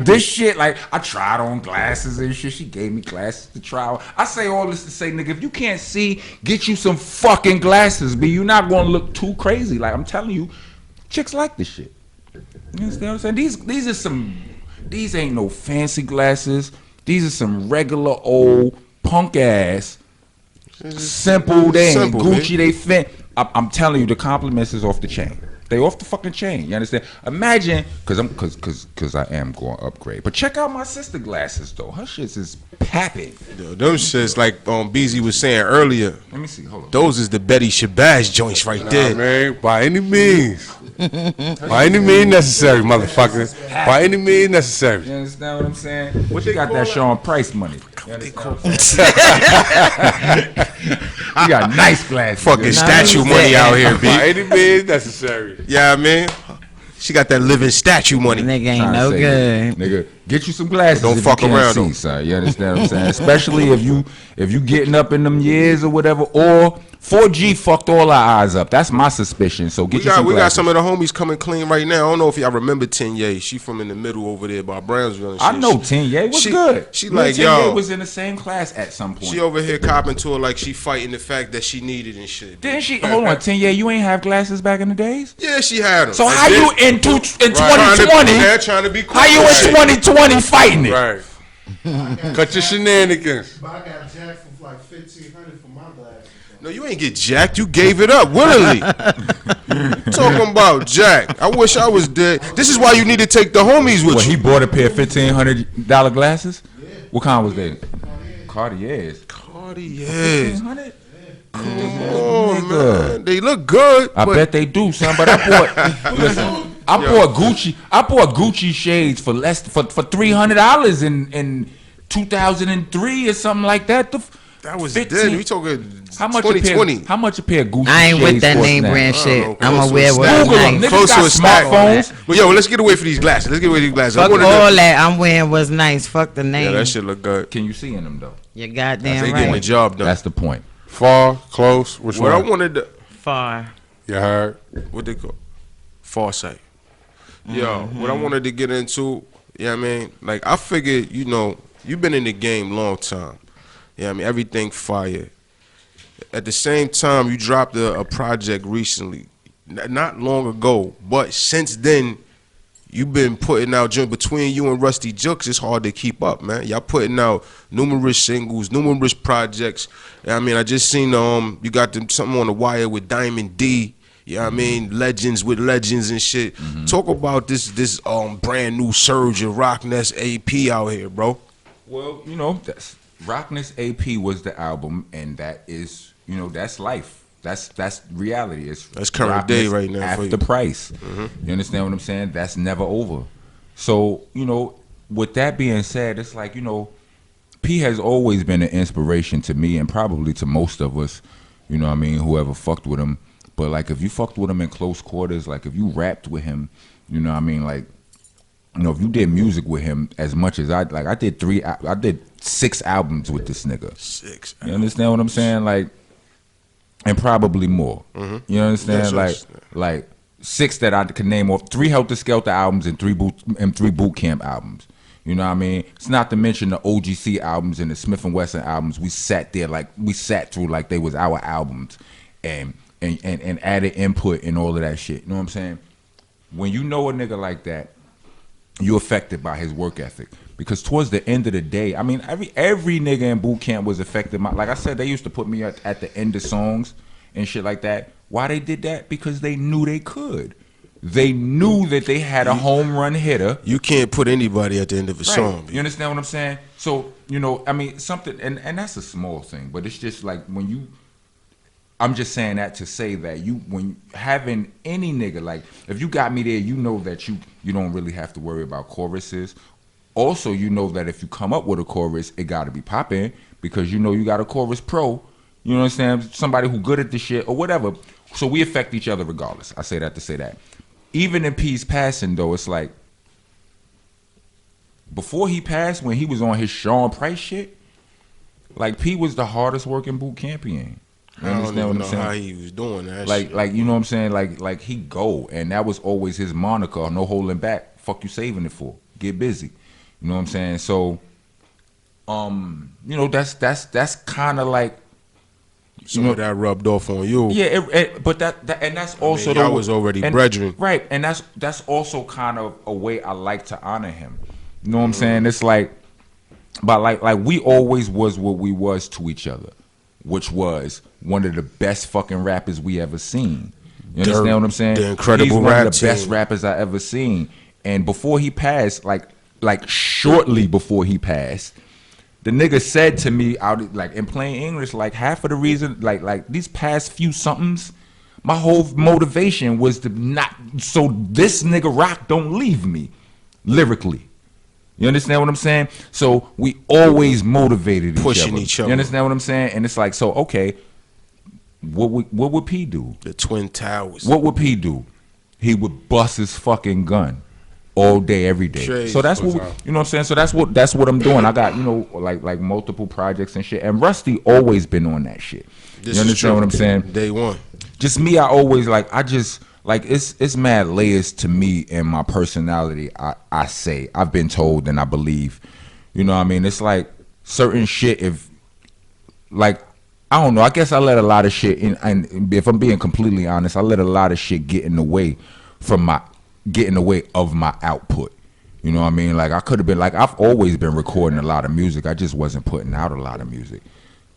this shit, like, I tried on glasses and shit. She gave me glasses to try on. I say all this to say, nigga, if you can't see, get you some fucking glasses, B. You're not going to look too crazy. Like, I'm telling you, chicks like this shit. You understand what I'm saying? These ain't no fancy glasses. These are some regular old punk ass, simple. They ain't Simple, Gucci. man. They fit. I'm telling you, the compliments is off the chain. They off the fucking chain. You understand? Imagine, cause I am going to upgrade. But check out my sister glasses though. Her shits is papping. Yo, those shits, like BZ was saying earlier, Let me see. Hold on. those is the Betty Shabazz joints right there. Man, by any means. By any means necessary, motherfucker. By any means necessary. You understand what I'm saying? What you got that Sean Price money? You understand what I'm saying? You got nice glasses. Fucking statue money out here, B. By any means necessary. Yeah, I mean, she got that living statue money. Nigga ain't Trying to no say, good. nigga, get you some glasses. Don't if fuck you can't around, see, though. son. You understand what I'm saying? Especially if you getting up in them years or whatever, or 4G fucked all our eyes up. That's my suspicion. So get We got some of the homies coming clean right now. I don't know if y'all remember Tenye. She from in the middle over there by Brownsville and shit. I know Tenye was good. She Me like, and Tenye yo, was in the same class at some point. she over here copping to her like she fighting the fact that she needed and shit. Didn't she? Hold on, Tenye, you ain't have glasses back in the days? Yeah, she had them. So how you in 2020? Trying to be cool. How you in 2020 fighting it? Right. Cut your shenanigans. But I got jacked for like $1,500 for my glasses. No, you ain't get jacked. You gave it up willingly. Talking about Jack. I wish I was dead. This is why you need to take the homies with Well, you. he bought a pair of $1,500 glasses. Yeah. What kind was they? Cartiers. Cartiers. $1,500. Come on, man. They look good. I bet they do, son. But I bought. Listen, I bought Gucci. I bought Gucci shades for $300 in 2003 or something like that. That was 15. dead. We talking How much 2020. How much a pair of Gucci I ain't shades with that cost name now? brand shit. close I'm to aware a what stack. Google them. nice. Niggas Close got to a stack. smartphones. But yo, let's get away from these glasses. Let's get away from these glasses. Fuck all that I'm wearing was nice. Fuck the name. Yeah, that shit look good. Can you see in them though? You're They goddamn getting the right. job done. That's the point. Far, close, which What I one? wanted to, Far. You heard? what they call, Farsight. Yo, what I wanted to get into, yeah, I mean, like I figured, you know, you've been in the game long time. Yeah, I mean, everything fire. At the same time, you dropped a project recently, not long ago, but since then, you've been putting out joint between you and Rusty Jukes. It's hard to keep up, man. Y'all putting out numerous singles, numerous projects. I mean, I just seen you got something on the wire with Diamond D. Yeah, I mean, legends with legends and shit. Talk about this brand new surge of Rockness AP out here, bro. Well, you know, that's Rockness AP was the album, and that is, you know, that's life. That's reality. That's current day right now for After you. price. You understand what I'm saying? That's never over. So, you know, with that being said, it's like, you know, P has always been an inspiration to me and probably to most of us, you know what I mean, whoever fucked with him. But like if you fucked with him in close quarters, like if you rapped with him, you know what I mean, like, you know, if you did music with him as much as I did 6 albums with this nigga. 6. You understand what I'm saying? Like, and probably more. You understand? Yes, Like 6 that I could name off, 3 Helter Skelter albums and 3 boot camp albums. You know what I mean? It's not to mention the OGC albums and the Smith & Wesson albums. We sat through like they was our albums and added input and all of that shit. You know what I'm saying? When you know a nigga like that, you're affected by his work ethic. Because towards the end of the day, I mean, every nigga in boot camp was affected. Like I said, they used to put me at the end of songs and shit like that. Why they did that? Because they knew they could. They knew that they had a home run hitter. You can't put anybody at the end of a song. You understand what I'm saying? So, you know, I mean, something, and that's a small thing, but it's just like when you, I'm just saying that to say that when having any nigga, like, if you got me there, you know that you don't really have to worry about choruses. Also, you know that if you come up with a chorus, it got to be popping because you know you got a chorus pro. You understand? Somebody who good at the shit or whatever. So we affect each other regardless. I say that to say that. Even in P's passing, though, it's like, before he passed, when he was on his Sean Price shit, like, P was the hardest working boot campion. You I don't understand even what I'm know saying? how he was doing that shit. Like, you know what I'm saying? Like he go, and that was always his moniker, no holding back. Fuck you saving it for? Get busy. You know what I'm saying? So, you know, that's kind of like, Some of that rubbed off on you. yeah, but that and that's also y'all was already brethren. right? And that's also kind of a way I like to honor him. You know what I'm saying? It's like, but like we always was what we was to each other, which was one of the best fucking rappers we ever seen. You understand what I'm saying? The incredible He's one rap of the best team. rappers I ever seen. And before he passed, like shortly before he passed, the nigga said to me, out like in plain English, like half of the reason, like these past few somethings, my whole motivation was to not, so this nigga Rock don't leave me lyrically. You understand what I'm saying? So we always motivated Pushing each other. You understand what I'm saying? And it's like, so okay, what would P do? The Twin Towers. What would P do? He would bust his fucking gun all day, every day. Trades So that's full what time. you know what I'm saying. So that's what I'm doing. I got like multiple projects and shit. And Rusty always been on that shit. This You is understand true. what I'm saying? Day one. Just me, I always it's mad layers to me and my personality. I say I've been told and I believe. You know what I mean? It's like certain shit. If like I don't know. I guess I let a lot of shit in, and if I'm being completely honest, I let a lot of shit get in the way of my output. You know what I mean? Like I could have been like I've always been recording a lot of music. I just wasn't putting out a lot of music.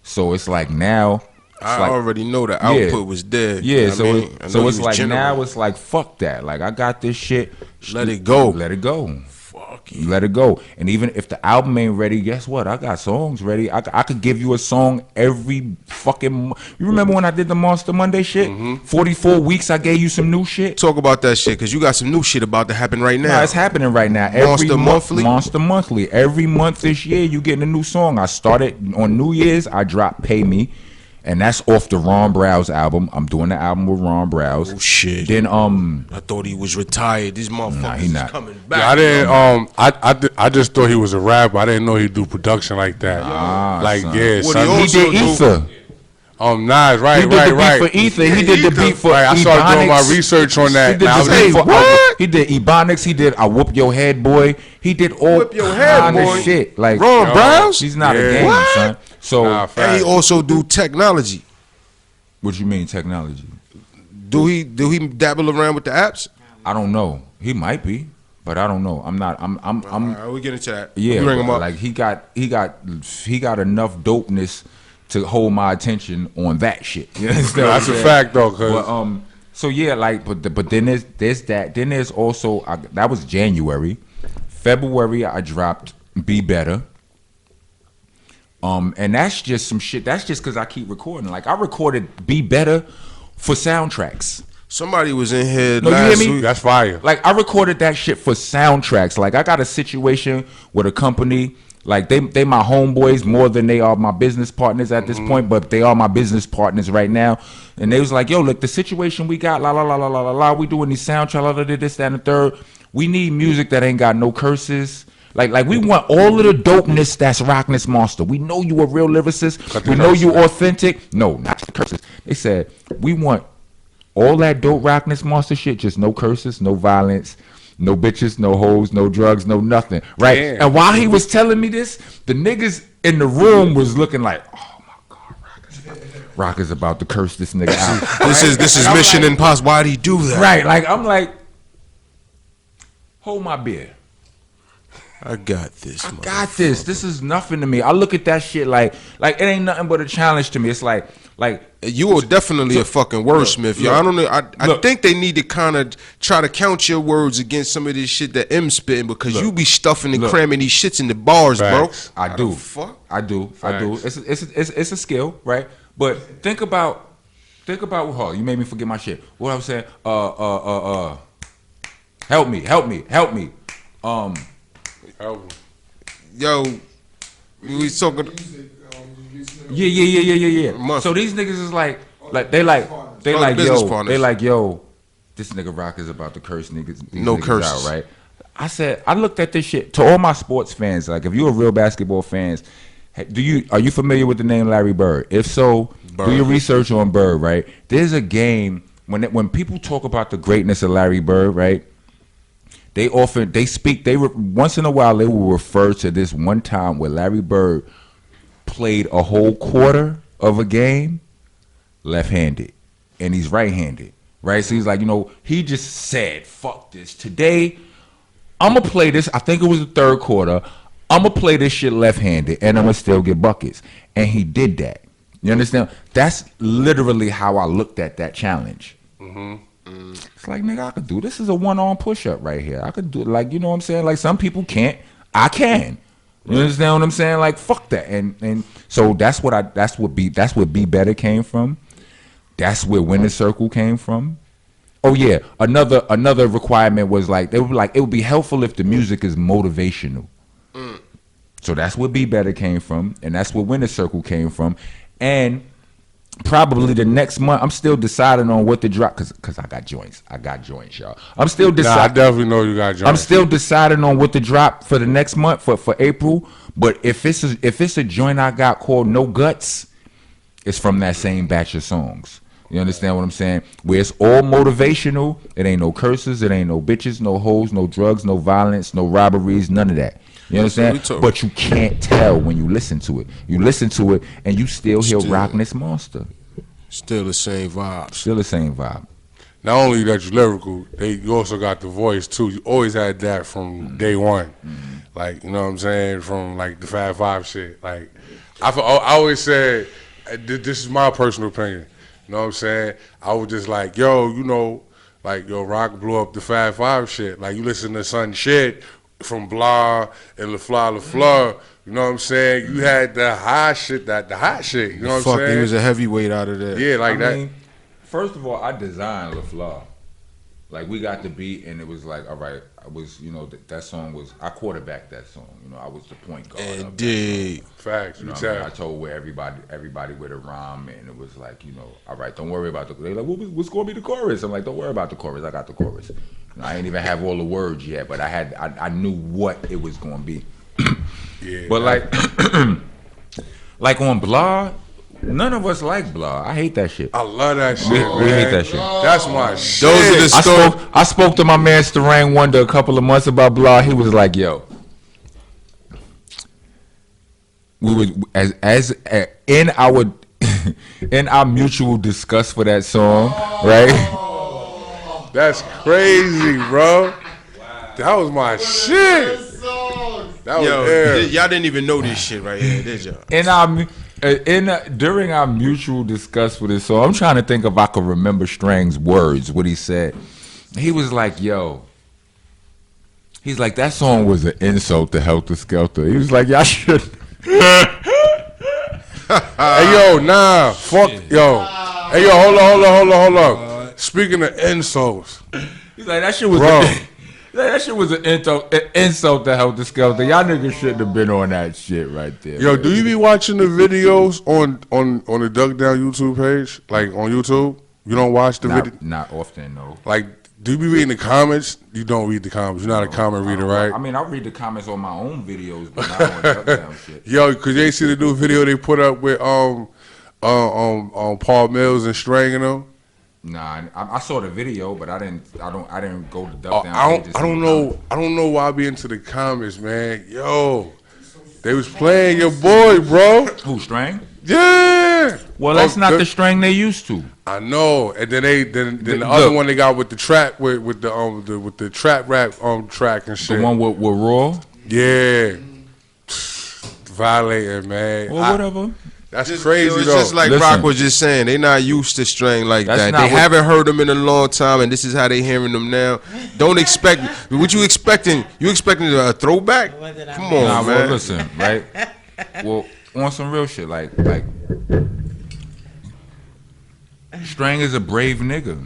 So it's like now. I already know the output was there. Yeah, you know what I mean? so it's like now it's like fuck that. Like I got this shit. Let it go. Let it go. Fuck you. Let it go. And even if the album ain't ready, guess what? I got songs ready. I could give you a song every fucking. You remember when I did the Monsta Monday shit? 44 weeks. I gave you some new shit. Talk about that shit, cause you got some new shit about to happen right now. Nah, it's happening right now. Monsta Monthly? Monsta Monthly. Every month this year, you getting a new song. I started on New Year's. I dropped "Pay Me," and that's off the Ron Browse album. I'm doing the album with Ron Browse. Oh shit. Then I thought he was retired. These motherfuckers he not. is coming back. Yeah, I didn't. I just thought he was a rapper. I didn't know he'd do production like that. son. Yeah, What son. he he also did Ether. Nas, right, He did right, the right. beat for Ether. He did the beat for Right, I started doing my Ebonics. research on He that. did Now, the I was beat like, for he did Ebonics. He did I Whoop Your Head Boy. He did all Whip Your Head kind Boy? of shit. Like Ron Browse? He's not a Yeah. game, What? son. So Nah, And facts. he also do technology. what you mean technology? Do he dabble around with the apps? I don't know. He might be, but I don't know. I'm not. I'm. All right, we get into that. Yeah, You bring him but, up. like he got enough dopeness to hold my attention on that shit. You understand? That's what a I'm fact, though. saying? Cause But so yeah, like but then there's that. Then there's also that was January. February I dropped Be Better. And that's just some shit. That's just because I keep recording. Like I recorded Be Better for soundtracks. Somebody was in here No, you hear last me? week. that's fire. Like I recorded that shit for soundtracks. Like I got a situation with a company. Like they my homeboys more than they are my business partners at this point, but they are my business partners right now. And they was like, yo, look, the situation we got, la la la la la la la. We doing these soundtracks, la la this, that, and the third. We need music that ain't got no curses. Like we want all of the dopeness that's Rockness Monster. We know you a real lyricist. We know you authentic. No, not the curses. They said we want all that dope Rockness Monster shit, just no curses, no violence, no bitches, no hoes, no drugs, no nothing. Right? Damn. And while he was telling me this, the niggas in the room was looking like, oh my God, Rock is about to curse this nigga out. This is I'm Mission like- Impossible. Why'd he do that? Right. Like I'm like, hold my beer. I got this. Got this. This is nothing to me. I look at that shit like it ain't nothing but a challenge to me. It's like You are definitely a fucking wordsmith, yo. look, I don't know. I look. think they need to kind of try to count your words against some of this shit that M spitting because you be stuffing and Look. cramming these shits in the bars, Facts. bro. I do. the fuck? I do. Facts. It's a skill, right? But think about hold on, you made me forget my shit. What I was saying, help me. Yo, we talking. Yeah. Month. So these niggas is like they like business yo, partners. they like yo, this nigga Rock is about to curse niggas. These No niggas curses. out, right? I looked at this shit to all my sports fans. Like, if you're a real basketball fans, are you familiar with the name Larry Bird? If so, do your research on Bird. Right? There's a game when people talk about the greatness of Larry Bird, right? Once in a while they will refer to this one time where Larry Bird played a whole quarter of a game left-handed, and he's right-handed, right? So he's like, he just said, fuck this. Today, I'm going to play this. I think it was the third quarter. I'm going to play this shit left-handed, and I'm going to still get buckets. And he did that. You understand? That's literally how I looked at that challenge. It's like, nigga, I could do this. Is a one-arm push-up right here. I could do it. Like, you know what I'm saying? Like, some people can't. I can. You understand what I'm saying? Like, fuck that. And so that's what Be Better came from. That's where Winner's Circle came from. Oh yeah, another requirement was like, they were like, it would be helpful if the music is motivational. So that's where Be Better came from, and that's where Winner's Circle came from. And probably the next month. I'm still deciding on what to drop because I got joints. Y'all. I'm still Nah, I deciding. definitely know you got joints. I'm still deciding on what to drop for the next month for April. But if it's a joint I got called No Guts, it's from that same batch of songs. You understand what I'm saying? Where it's all motivational. It ain't no curses. It ain't no bitches, no hoes, no drugs, no violence, no robberies, none of that. You understand? But you can't tell when you listen to it. You listen to it and you still hear Rockness Monsta. Still the same vibe. Still the same vibe. Not only that you're lyrical, you also got the voice too. You always had that from day one. Like, you know what I'm saying? From like the Fab Five shit. Like, I always said, this is my personal opinion. You know what I'm saying? I was just like, yo, you know, like, yo, Rock blew up the Fab Five shit. Like, you listen to Sun Shit from Blah and LaFleur, you know what I'm saying? You had the high shit, the hot shit, you know what I'm saying? He was a heavyweight out of there. Yeah, like that. Mean, first of all, I designed LaFleur. Like, we got the beat, and it was like, all right, I was, you know, that song was, I quarterbacked that song. You know, I was the point guard. Indeed. Facts, you know what I mean? I told where everybody with a rhyme, and it was like, you know, all right, don't worry about they're like, what's going to be the chorus? I'm like, don't worry about the chorus. I got the chorus. You know, I ain't even have all the words yet, but I knew what it was going to be. Yeah. But like on Blah, none of us like Blah. I hate that shit. I love that shit, man. We hate that shit. That's my shit. Those are the stories. I spoke to my man Starang Wonder a couple of months about Blah. He was like, yo, we would as in our in our mutual disgust for that song, right? That's crazy, bro. That was my shit. That was air. Y'all didn't even know this shit right here, did y'all? During our mutual disgust for this song, I'm trying to think if I could remember Strang's words, what he said. He was like, yo, he's like, that song was an insult to Helter Skelter. He was like, y'all should. Hey, yo, nah, fuck, yo. Hey, yo, hold on. Speaking of insults. He's like, that shit was an insult to Helter Skelter. Y'all niggas shouldn't have been on that shit right there. Yo, man. do you be watching the videos on the Duck Down YouTube page? Like on YouTube? You don't watch the video? Not often, no. Like, do you be reading the comments? You don't read the comments. You're not a comment reader, right? I mean, I read the comments on my own videos, but not on Duck Down shit. Yo, cause you ain't see the new video they put up with Paul Mills and Strang and them? Nah, I saw the video, but I didn't go to Duck Down. I don't know why I be into the comments, man. Yo, they was playing your boy, bro. Who, Strang? Yeah. Well, that's not the Strang they used to. I know, and then the other one they got with the trap with the trap rap track and shit. The one with Raw. Yeah, violating, man. Well, whatever. That's crazy It was though. just like Listen. Rock was just saying. They not used to Strang like That's that. not They what- haven't heard them in a long time, and this is how they hearing them now. Don't expect. What you expecting? You expecting a throwback? What did I Come miss? on, Nah, man. well, listen, right? Well, on some real shit, like Strang is a brave nigga.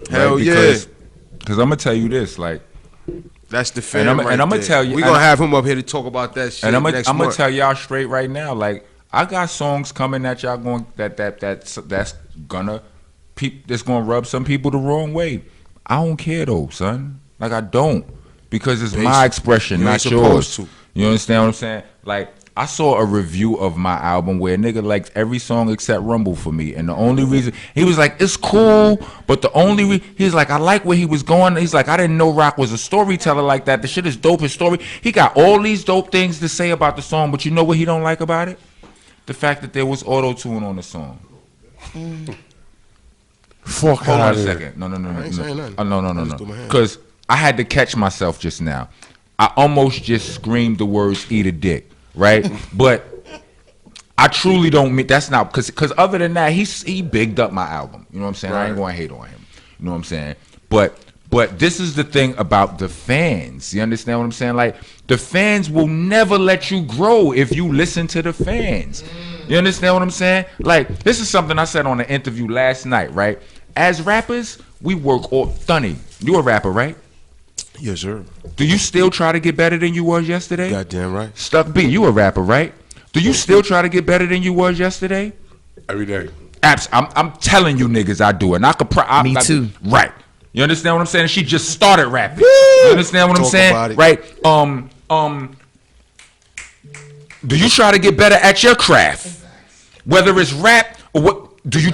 Hell yeah. Because I'm gonna tell you this, like, That's the fan. And I'm- right and I'ma there. tell you- we and gonna I- have him up here to talk about that shit. and I'm next gonna month. tell y'all straight right now, like, I got songs coming that y'all going that's gonna rub some people the wrong way. I don't care though, son. Like, I don't, because it's my expression, You ain't not yours. supposed to. You understand what I'm saying? Like, I saw a review of my album where a nigga likes every song except Rumble for me, and the only reason he was like, it's cool, but the only he's like, I like where he was going. He's like, I didn't know Rock was a storyteller like that. The shit is dope. His story, he got all these dope things to say about the song, but you know what he don't like about it? The fact that there was auto-tune on the song. Fuck Hold on out a of second. No. ain't saying nothing. No. just threw my hand. Because I had to catch myself just now. I almost just screamed the words "eat a dick," right? But I truly don't mean that's not because other than that, he bigged up my album. You know what I'm saying? I ain't going to hate on him. You know what I'm saying? But this is the thing about the fans. You understand what I'm saying? Like, the fans will never let you grow if you listen to the fans. You understand what I'm saying? Like, this is something I said on an interview last night, right? As rappers, we work all. Thunny, you a rapper, right? Yes, sir. Do you still try to get better than you was yesterday? Goddamn right. Stuck B, you a rapper, right? Do you still try to get better than you was yesterday? Every day. I'm telling you niggas I do it. And I could Me too. Right. You understand what I'm saying? She just started rapping. You understand what I'm Talk saying? about it. Right? Do you try to get better at your craft? Whether it's rap or what do you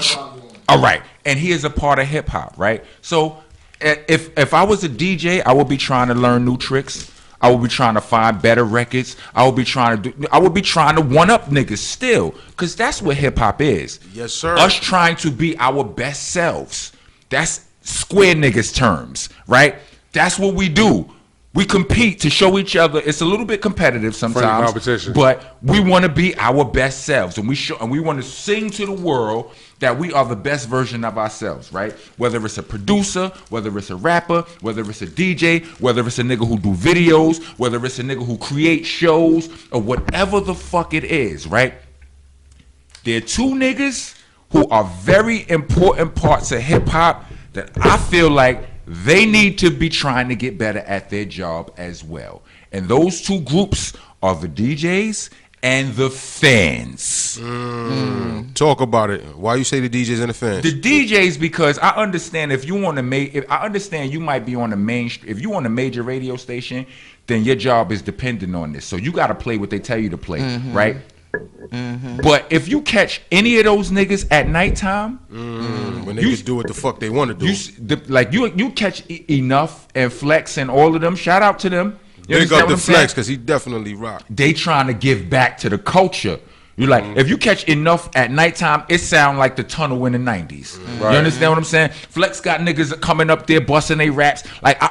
all right. And he is a part of hip hop, right? So if I was a DJ, I would be trying to learn new tricks. I would be trying to find better records. I would be trying to one up niggas still, cause that's what hip hop is. Yes, sir. Us trying to be our best selves. That's square niggas terms, right? That's what we do. We compete to show each other. It's a little bit competitive sometimes, competition. but we want to be our best selves, and we want to sing to the world that we are the best version of ourselves, right? Whether it's a producer, whether it's a rapper, whether it's a DJ, whether it's a nigga who do videos, whether it's a nigga who creates shows, or whatever the fuck it is, right? There are two niggas who are very important parts of hip hop that I feel like they need to be trying to get better at their job as well. And those two groups are the DJs and the fans. Talk about it. Why you say the DJs and the fans? The DJs, because I understand if you on I understand you might be on the if you on a major radio station, then your job is dependent on this. So you got to play what they tell you to play, right? But if you catch any of those niggas at nighttime, when they can do what the fuck they want to do. You catch Enough and Flex and all of them. Shout out to them. You Big understand up what the I'm saying? Flex because he definitely rock. They trying to give back to the culture. You like if you catch Enough at nighttime, it sound like the Tunnel in the '90s. Right. You understand what I'm saying? Flex got niggas coming up there busting they raps. Like I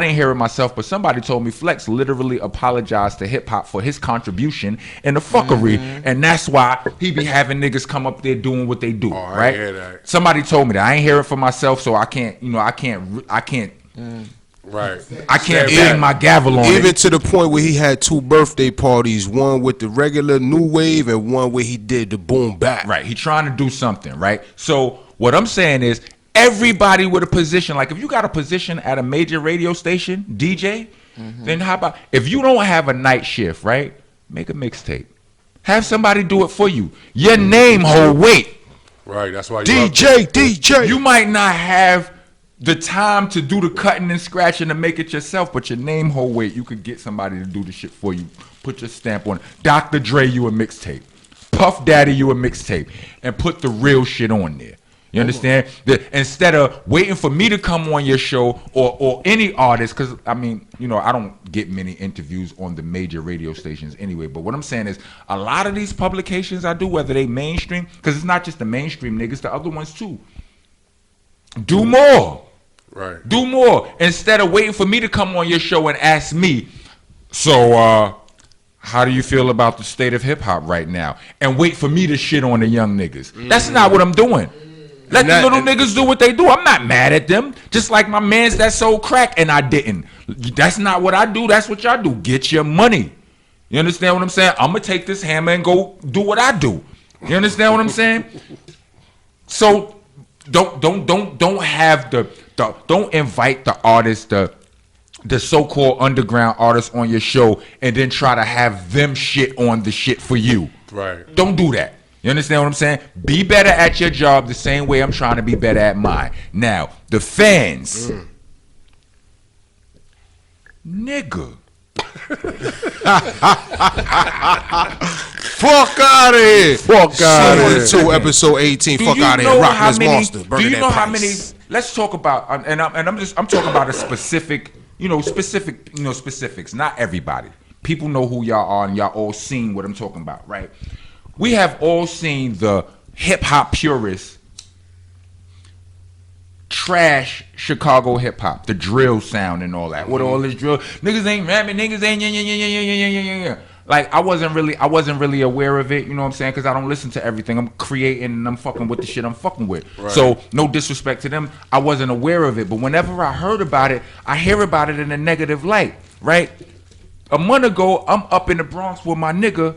didn't hear it myself, but somebody told me Flex literally apologized to hip hop for his contribution and the fuckery, and that's why he be having niggas come up there doing what they do. I ain't hear that. Somebody told me that. I ain't hear it for myself, so I can't. Right. I can't bang my gavel on Even it. to the point where he had two birthday parties, one with the regular new wave and one where he did the boom bap. Right. He trying to do something, right? So what I'm saying is everybody with a position, like if you got a position at a major radio station, DJ, then how about if you don't have a night shift, right? Make a mixtape. Have somebody do it for you. Your name hold weight. Right. That's why you DJ. You might not have the time to do the cutting and scratching to make it yourself, but your name hold weight. You could get somebody to do the shit for you. Put your stamp on it. Dr. Dre, you a mixtape. Puff Daddy, you a mixtape. And put the real shit on there. You understand? Instead of waiting for me to come on your show or any artist, because, I mean, you know, I don't get many interviews on the major radio stations anyway, but what I'm saying is a lot of these publications I do, whether they mainstream, because it's not just the mainstream niggas, the other ones too. Do more. Right. Do more instead of waiting for me to come on your show and ask me, so how do you feel about the state of hip hop right now? And wait for me to shit on the young niggas. That's not what I'm doing. Let the little niggas do what they do. I'm not mad at them. Just like my mans that sold crack and I didn't. That's not what I do. That's what y'all do. Get your money. You understand what I'm saying? I'm gonna take this hammer and go do what I do. You understand what I'm saying? So don't invite the artists, the so-called underground artists on your show and then try to have them shit on the shit for you. Right. Don't do that. You understand what I'm saying? Be better at your job the same way I'm trying to be better at mine. Now, the fans. Nigga. Fuck out of here. Fuck out of here. Season 2, episode 18. Fuck out of here. Rockness Monsta. Do you know how many? Price. Let's talk about I'm talking about a specific, specifics. Not everybody. People know who y'all are and y'all all seen what I'm talking about, right? We have all seen the hip hop purists trash Chicago hip hop, the drill sound and all that. What all this drill? Niggas ain't rapping, niggas ain't yeah. Like I wasn't really aware of it, you know what I'm saying? Because I don't listen to everything. I'm creating and I'm fucking with the shit I'm fucking with. Right. So no disrespect to them, I wasn't aware of it. But whenever I heard about it, I hear about it in a negative light, right? A month ago, I'm up in the Bronx with my nigga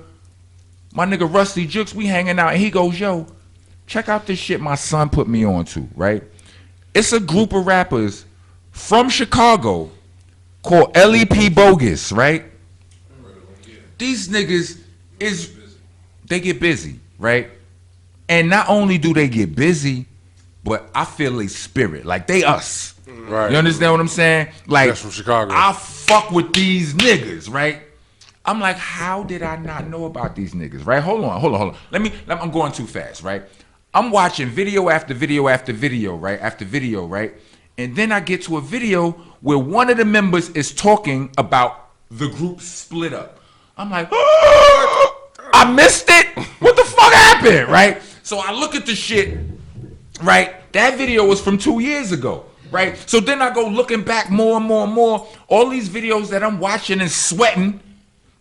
Rusty Jukes. We hanging out, and he goes, "Yo, check out this shit my son put me on to." Right? It's a group of rappers from Chicago called LEP Bogus. Right? These niggas they get busy, right? And not only do they get busy, but I feel a spirit. Like they us. Right. You understand what I'm saying? Like That's from Chicago. I fuck with these niggas, right? I'm like, how did I not know about these niggas, right? Hold on. I'm going too fast, right? I'm watching video after video after video, right? After video, right? And then I get to a video where one of the members is talking about the group split up. I'm like, oh, I missed it. What the fuck happened, right? So I look at the shit, right? That video was from 2 years ago, right? So then I go looking back more and more and more. All these videos that I'm watching and sweating,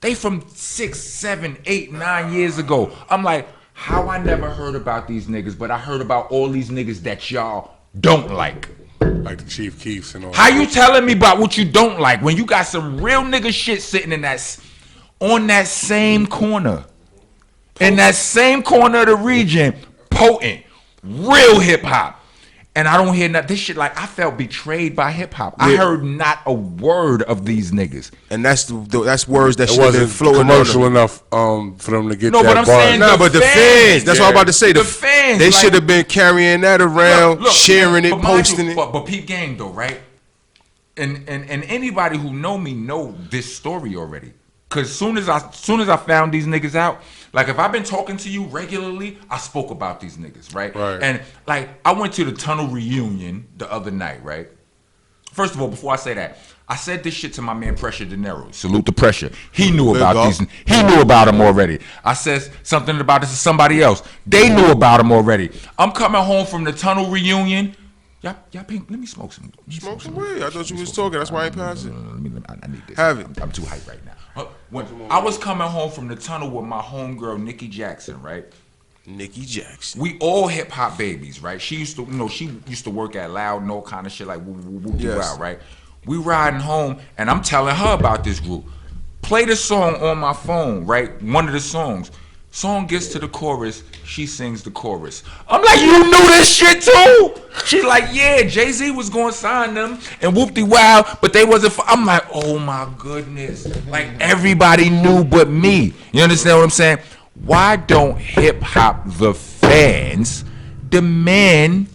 they from 6, 7, 8, 9 years ago. I'm like, how I never heard about these niggas, but I heard about all these niggas that y'all don't like. Like the Chief Keefs and all. How you telling me about what you don't like when you got some real nigga shit sitting in on that same corner? In that same corner of the region, potent, real hip hop. And I don't hear nothing. This shit, like, I felt betrayed by hip hop. I heard not a word of these niggas. And that's words that It should have been wasn't flowing commercial enough for them to get No, that but I'm bar. saying Nah, but the fans. That's what I'm about to say. The fans. They like, should have been carrying that around, sharing it, but mind posting you, it. But peep game though, right? And anybody who know me know this story already. Cause soon as I found these niggas out, like if I've been talking to you regularly, I spoke about these niggas, right? Right. And like I went to the Tunnel reunion the other night, right? First of all, before I say that, I said this shit to my man Pressure De Niro. Salute to Pressure. He knew Big about up. these. He knew about them already. I said something about this to somebody else. They knew about them already. I'm coming home from the Tunnel reunion. Y'all pink, let me smoke some. Smoke some weed. I thought you was talking. That's why I ain't passing. I need this. Have it. I'm too hyped right now. When I was coming home from the Tunnel with my homegirl Nikki Jackson, right? Nikki Jackson. We all hip hop babies, right? She used to work at Loud and all kind of shit like woo Yes. wow, right? We riding home and I'm telling her about this group. Play the song on my phone, right? One of the songs. Song gets to the chorus, she sings the chorus. I'm like, you knew this shit too? She's like, yeah, Jay-Z was gonna sign them and whoop-de-wow, but they wasn't. I'm like, oh my goodness. Like everybody knew but me. You understand what I'm saying? Why don't hip-hop, the fans, demand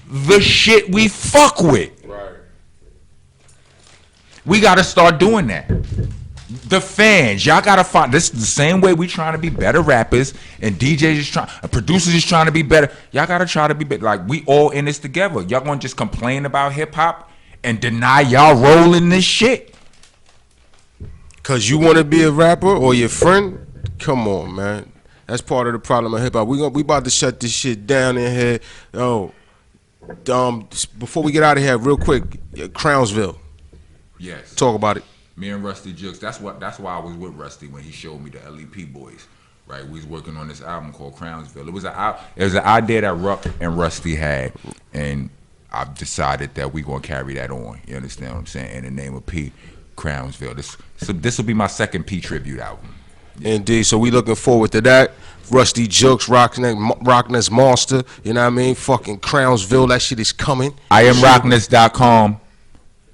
the shit we fuck with? Right. We gotta start doing that. The fans, y'all gotta find this is the same way we trying to be better rappers and DJs is trying, producers is trying to be better. Y'all gotta try to be better. Like we all in this together. Y'all gonna just complain about hip hop and deny y'all role in this shit? Cause you want to be a rapper or your friend? Come on, man. That's part of the problem of hip hop. We about to shut this shit down in here. Oh, before we get out of here, real quick, Crownsville. Yes. Talk about it. Me and Rusty Jukes. That's why I was with Rusty when he showed me the LEP boys. Right, we was working on this album called Crownsville. It was an idea that Ruck and Rusty had, and I've decided that we gonna carry that on. You understand what I'm saying? In the name of P, Crownsville. This will be my second P tribute album. Indeed. So we looking forward to that. Rusty Jukes, Rockness Monster. You know what I mean? Fucking Crownsville. That shit is coming. I am Rockness.com.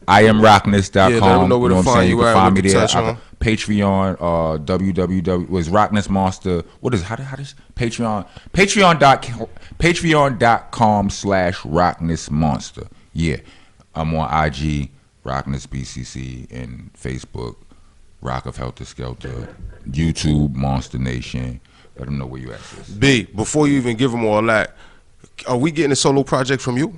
I am Rockness.com. Yeah, let them know where to what I'm find saying? you You at, can find what me to there. touch on. Patreon, www was Rockness Monster. What is how does Patreon? Patreon.com/Rockness Monster. Yeah, I'm on IG, Rockness BCC, and Facebook, Rock of Helter Skelter, YouTube, Monster Nation. Let them know where you at, sis. B, before you even give them all that, are we getting a solo project from you?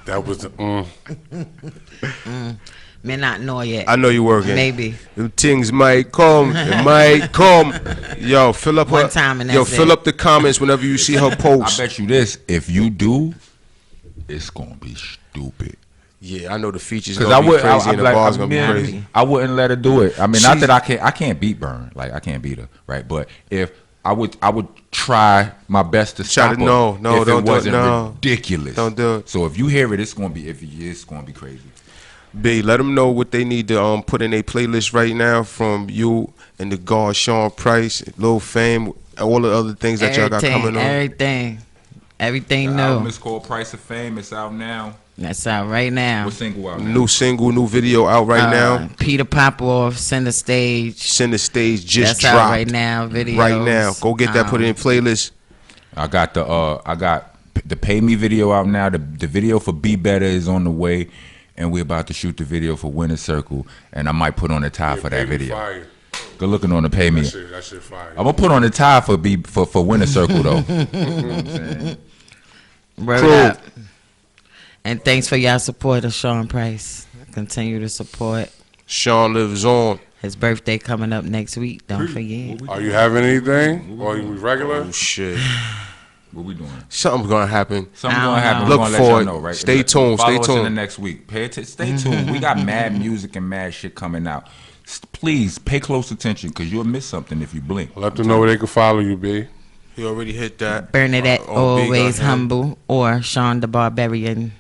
That was the May not know yet. I know you working. Maybe. Them things might come. It might come. Yo, fill up One her. time and yo, that's fill it. up the comments whenever you see her I post. bet you this: if you do, it's gonna be stupid. Yeah, I know the features Because gonna I be would, crazy and the bars gonna be yeah, crazy. I wouldn't let her do it. I mean, not She's- that I can't beat Burn, like I can't beat her, right? But if I would try my best to stop her. No, if don't it do it, wasn't no. ridiculous. Don't do it. So if you hear it, it's gonna be crazy. B, let them know what they need to put in a playlist right now from you and the guard Sean Price, Lil Fame, all the other things that y'all got coming on. Everything The new. album is called Price of Fame. It's out now. That's out right now. What single out now? New single, new video out right now. Peter Popoff, Center Stage. Center Stage just That's dropped. out right now. Videos. Right now. Go get that, put it in playlist. I got the Pay Me video out now. The video for Be Better is on the way, and we're about to shoot the video for Winner Circle, and I might put on the tie for that video. Fire. Good looking on the Pay Me. That shit fire. I'm gonna put on the tie for Winner Circle though. You know what I'm saying? Word up. And thanks for y'all support of Sean Price. Continue to support. Sean lives on. His birthday coming up next week. Don't forget. Are you having anything? Or are you regular? Oh shit. What we doing? Something's gonna happen. Something's gonna happen. Look We're gonna for let y'all it. know, right? Stay tuned. Follow Stay us in the tuned. next week. Stay tuned. We got mad music and mad shit coming out. Please pay close attention because you'll miss something if you blink. Let them know where they can follow you, B. He already hit that. Bernadette, Oh, big always on him. humble, or Sean the Barbarian.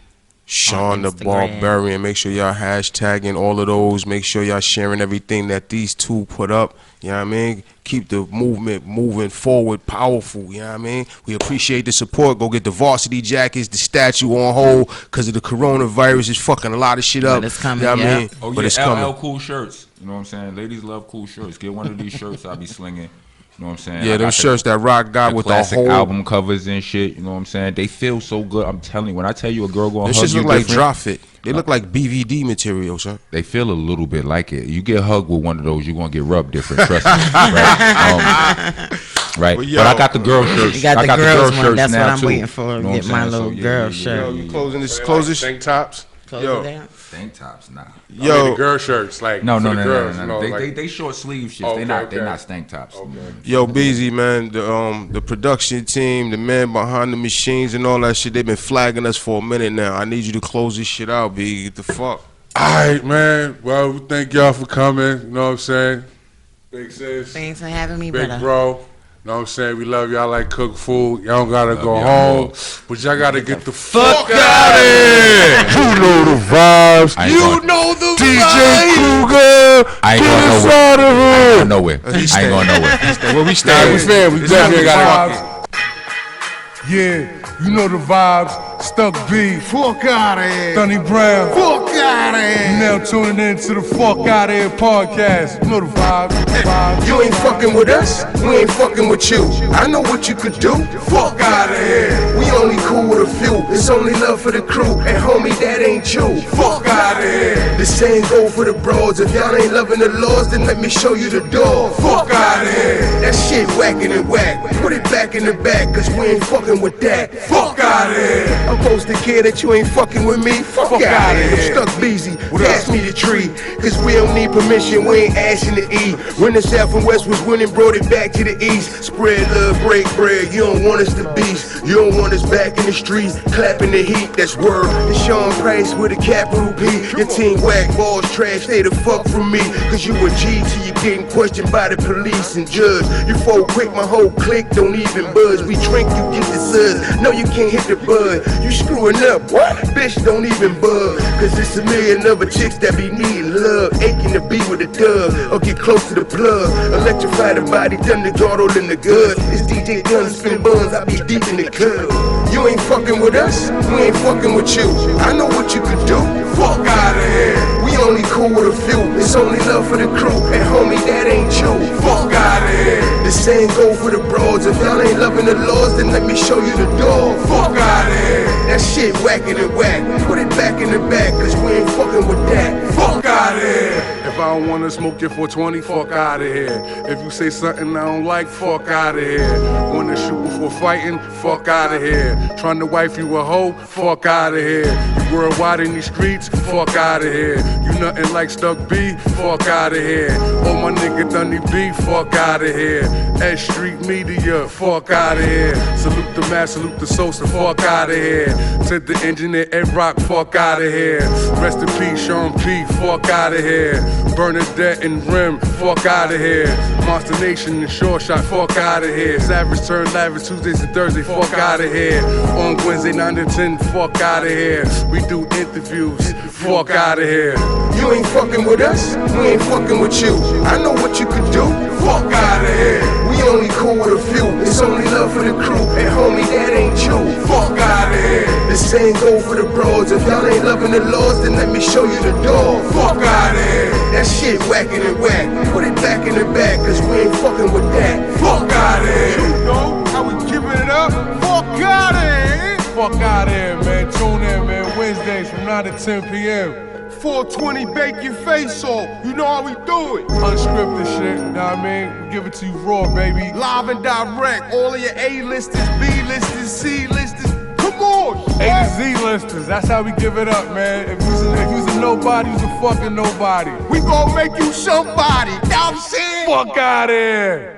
Sean the Instagram. Barbarian. Make sure y'all hashtagging all of those. Make sure y'all sharing everything that these two put up. You know what I mean? Keep the movement moving forward, powerful. You know what I mean? We appreciate the support. Go get the varsity jackets, the statue on hold because of the coronavirus. Is fucking a lot of shit up. But it's coming, You know what I yeah. mean? Oh But yeah, it's LL coming. cool shirts. You know what I'm saying? Ladies love cool shirts. Get one of these shirts I'll be slinging. You know what I'm saying? Yeah, I them got shirts that Rock got with the classic whole album covers and shit. You know what I'm saying? They feel so good. I'm telling you, when I tell you a girl gonna Them hug shits you look like different, drop fit. They look like BVD material, son. they feel a little bit like it. You get hugged with one of those, you're gonna get rubbed different. Trust me. Right? Right. But But, yo, I got the girl shirts. You got I the got girls the girl one. shirts That's now what I'm too. waiting for. You know what Get I'm my saying? little So, girl yeah. shirt. You closing this? They Close like this. tank tops. Close Yo. it down. Tank tops, nah. I mean, the Yo, girl shirts, like No, for no, the no, girls, no, you no. know, like, They short sleeve shit. Okay, They're okay. not stank tops. yo, Beezy, man, the production team, the man behind the machines and all that shit, they've been flagging us for a minute now. I need you to close this shit out, B. Get the fuck. all right, man. Well, we thank y'all for coming. You know what I'm saying? Big sis, Thanks for having me, big brother. bro. You know what I'm saying? We love y'all like cook food. Y'all don't gotta go y'all home, more. but y'all gotta get the fuck out of here. You know the vibes. I ain't going- the DJ Cougar, I ain't get going us nowhere. out of I ain't here. going nowhere. I ain't going nowhere. Where we Nah, stand? we stand. We It's definitely not got the it. Yeah, you know the vibes. Stuck B, Fuck out of here. Sonny Brown. Fuck out of You here. now tuning in to the Fuck Outta Here podcast. You know the vibes. You ain't fucking with us, we ain't fucking with you. I know what you could do. Fuck out of here. We only cool with a few. It's only love for the crew. And homie, that ain't you. Fuck out of here. The same go for the bros. If y'all ain't loving the laws, then let me show you the door. Fuck out of here. That shit whacking and whack. Put it back in the back, cause we ain't fucking with that. Fuck out of here. I'm supposed to care that you ain't fucking with me. Fuck out of here. Stuck busy. Pass me the tree. Cause we don't need permission. We ain't asking to eat. When the South and West was winning, brought it back to the East. Spread love, break bread. You don't want us to beast. You don't want us back in the streets. Clapping the heat. That's word. It's Sean Price with a capital P. Your team whack balls trash. Stay the fuck from me. Cause you a G till you getting questioned by the police and judge. You fold quick, my whole clique don't even buzz. We drink, you get the suds. No, you can't hit the bud. You screwing up, what? Bitch, don't even bug. Cause it's a million other chicks that be needing love. Aching to be with a dub or get close to the plug. Electrify the body, done the guardle in the good. It's DJ Guns, spin buns, I be deep in the club. You ain't fucking with us, we ain't fucking with you. I know what you could do. Fuck out of here. We only cool with a few. It's only love for the crew. And homie, that ain't you. Fuck out of here. The same go for the bros. If y'all ain't loving the laws, then let me show you the door. Fuck out of here. That shit whacking and whack. Put it back in the back, cause we ain't fucking with that. Fuck out of here. If I don't wanna smoke your 420, fuck out of here. If you say something I don't like, fuck out of here. Wanna shoot before fighting, fuck out of here. Trying to wife you a hoe, fuck out of here. You worldwide in these streets, fuck out of here. You nothing like Stuck B, fuck out of here. Oh my nigga Dunny B, fuck out of here. S.STREET Media, fuck out of here. Salute the mass, salute the Sosa, fuck out of here. To the engineer Ed Rock, fuck out of here. Rest in peace, Sean P, fuck out of here. Bernadette and Rim, fuck out of here. Monsta Nation and Short Shot, fuck out of here. Savage turn lavish Tuesdays and Thursdays, fuck out of here. On Wednesday 9 to 10, fuck out of here. We do interviews, fuck out of here. You ain't fucking with us, we ain't fucking with you. I know what you could do. Fuck out of here. We only cool with a few. It's only love for the crew. And homie, that ain't you. Fuck out of here. The same go for the broads. If y'all ain't loving the laws, then let me show you the door. Fuck outta here. That shit whacking and whack. Put it back in the bag, cause we ain't fucking with that. Fuck outta here. You know how we giving it up? Fuck outta here. Fuck out of here, man. Tune in, man. Wednesdays from 9 to 10 p.m. 420, bake your face off. You know how we do it. Unscripted shit, you know what I mean? We give it to you raw, baby. Live and direct. All of your A-listers, B-listers, C-listers. Come on, A to Z listers, that's how we give it up, man. If you's a nobody, you's a fucking nobody. we gon' make you somebody. You know what I'm saying? Fuck out of here.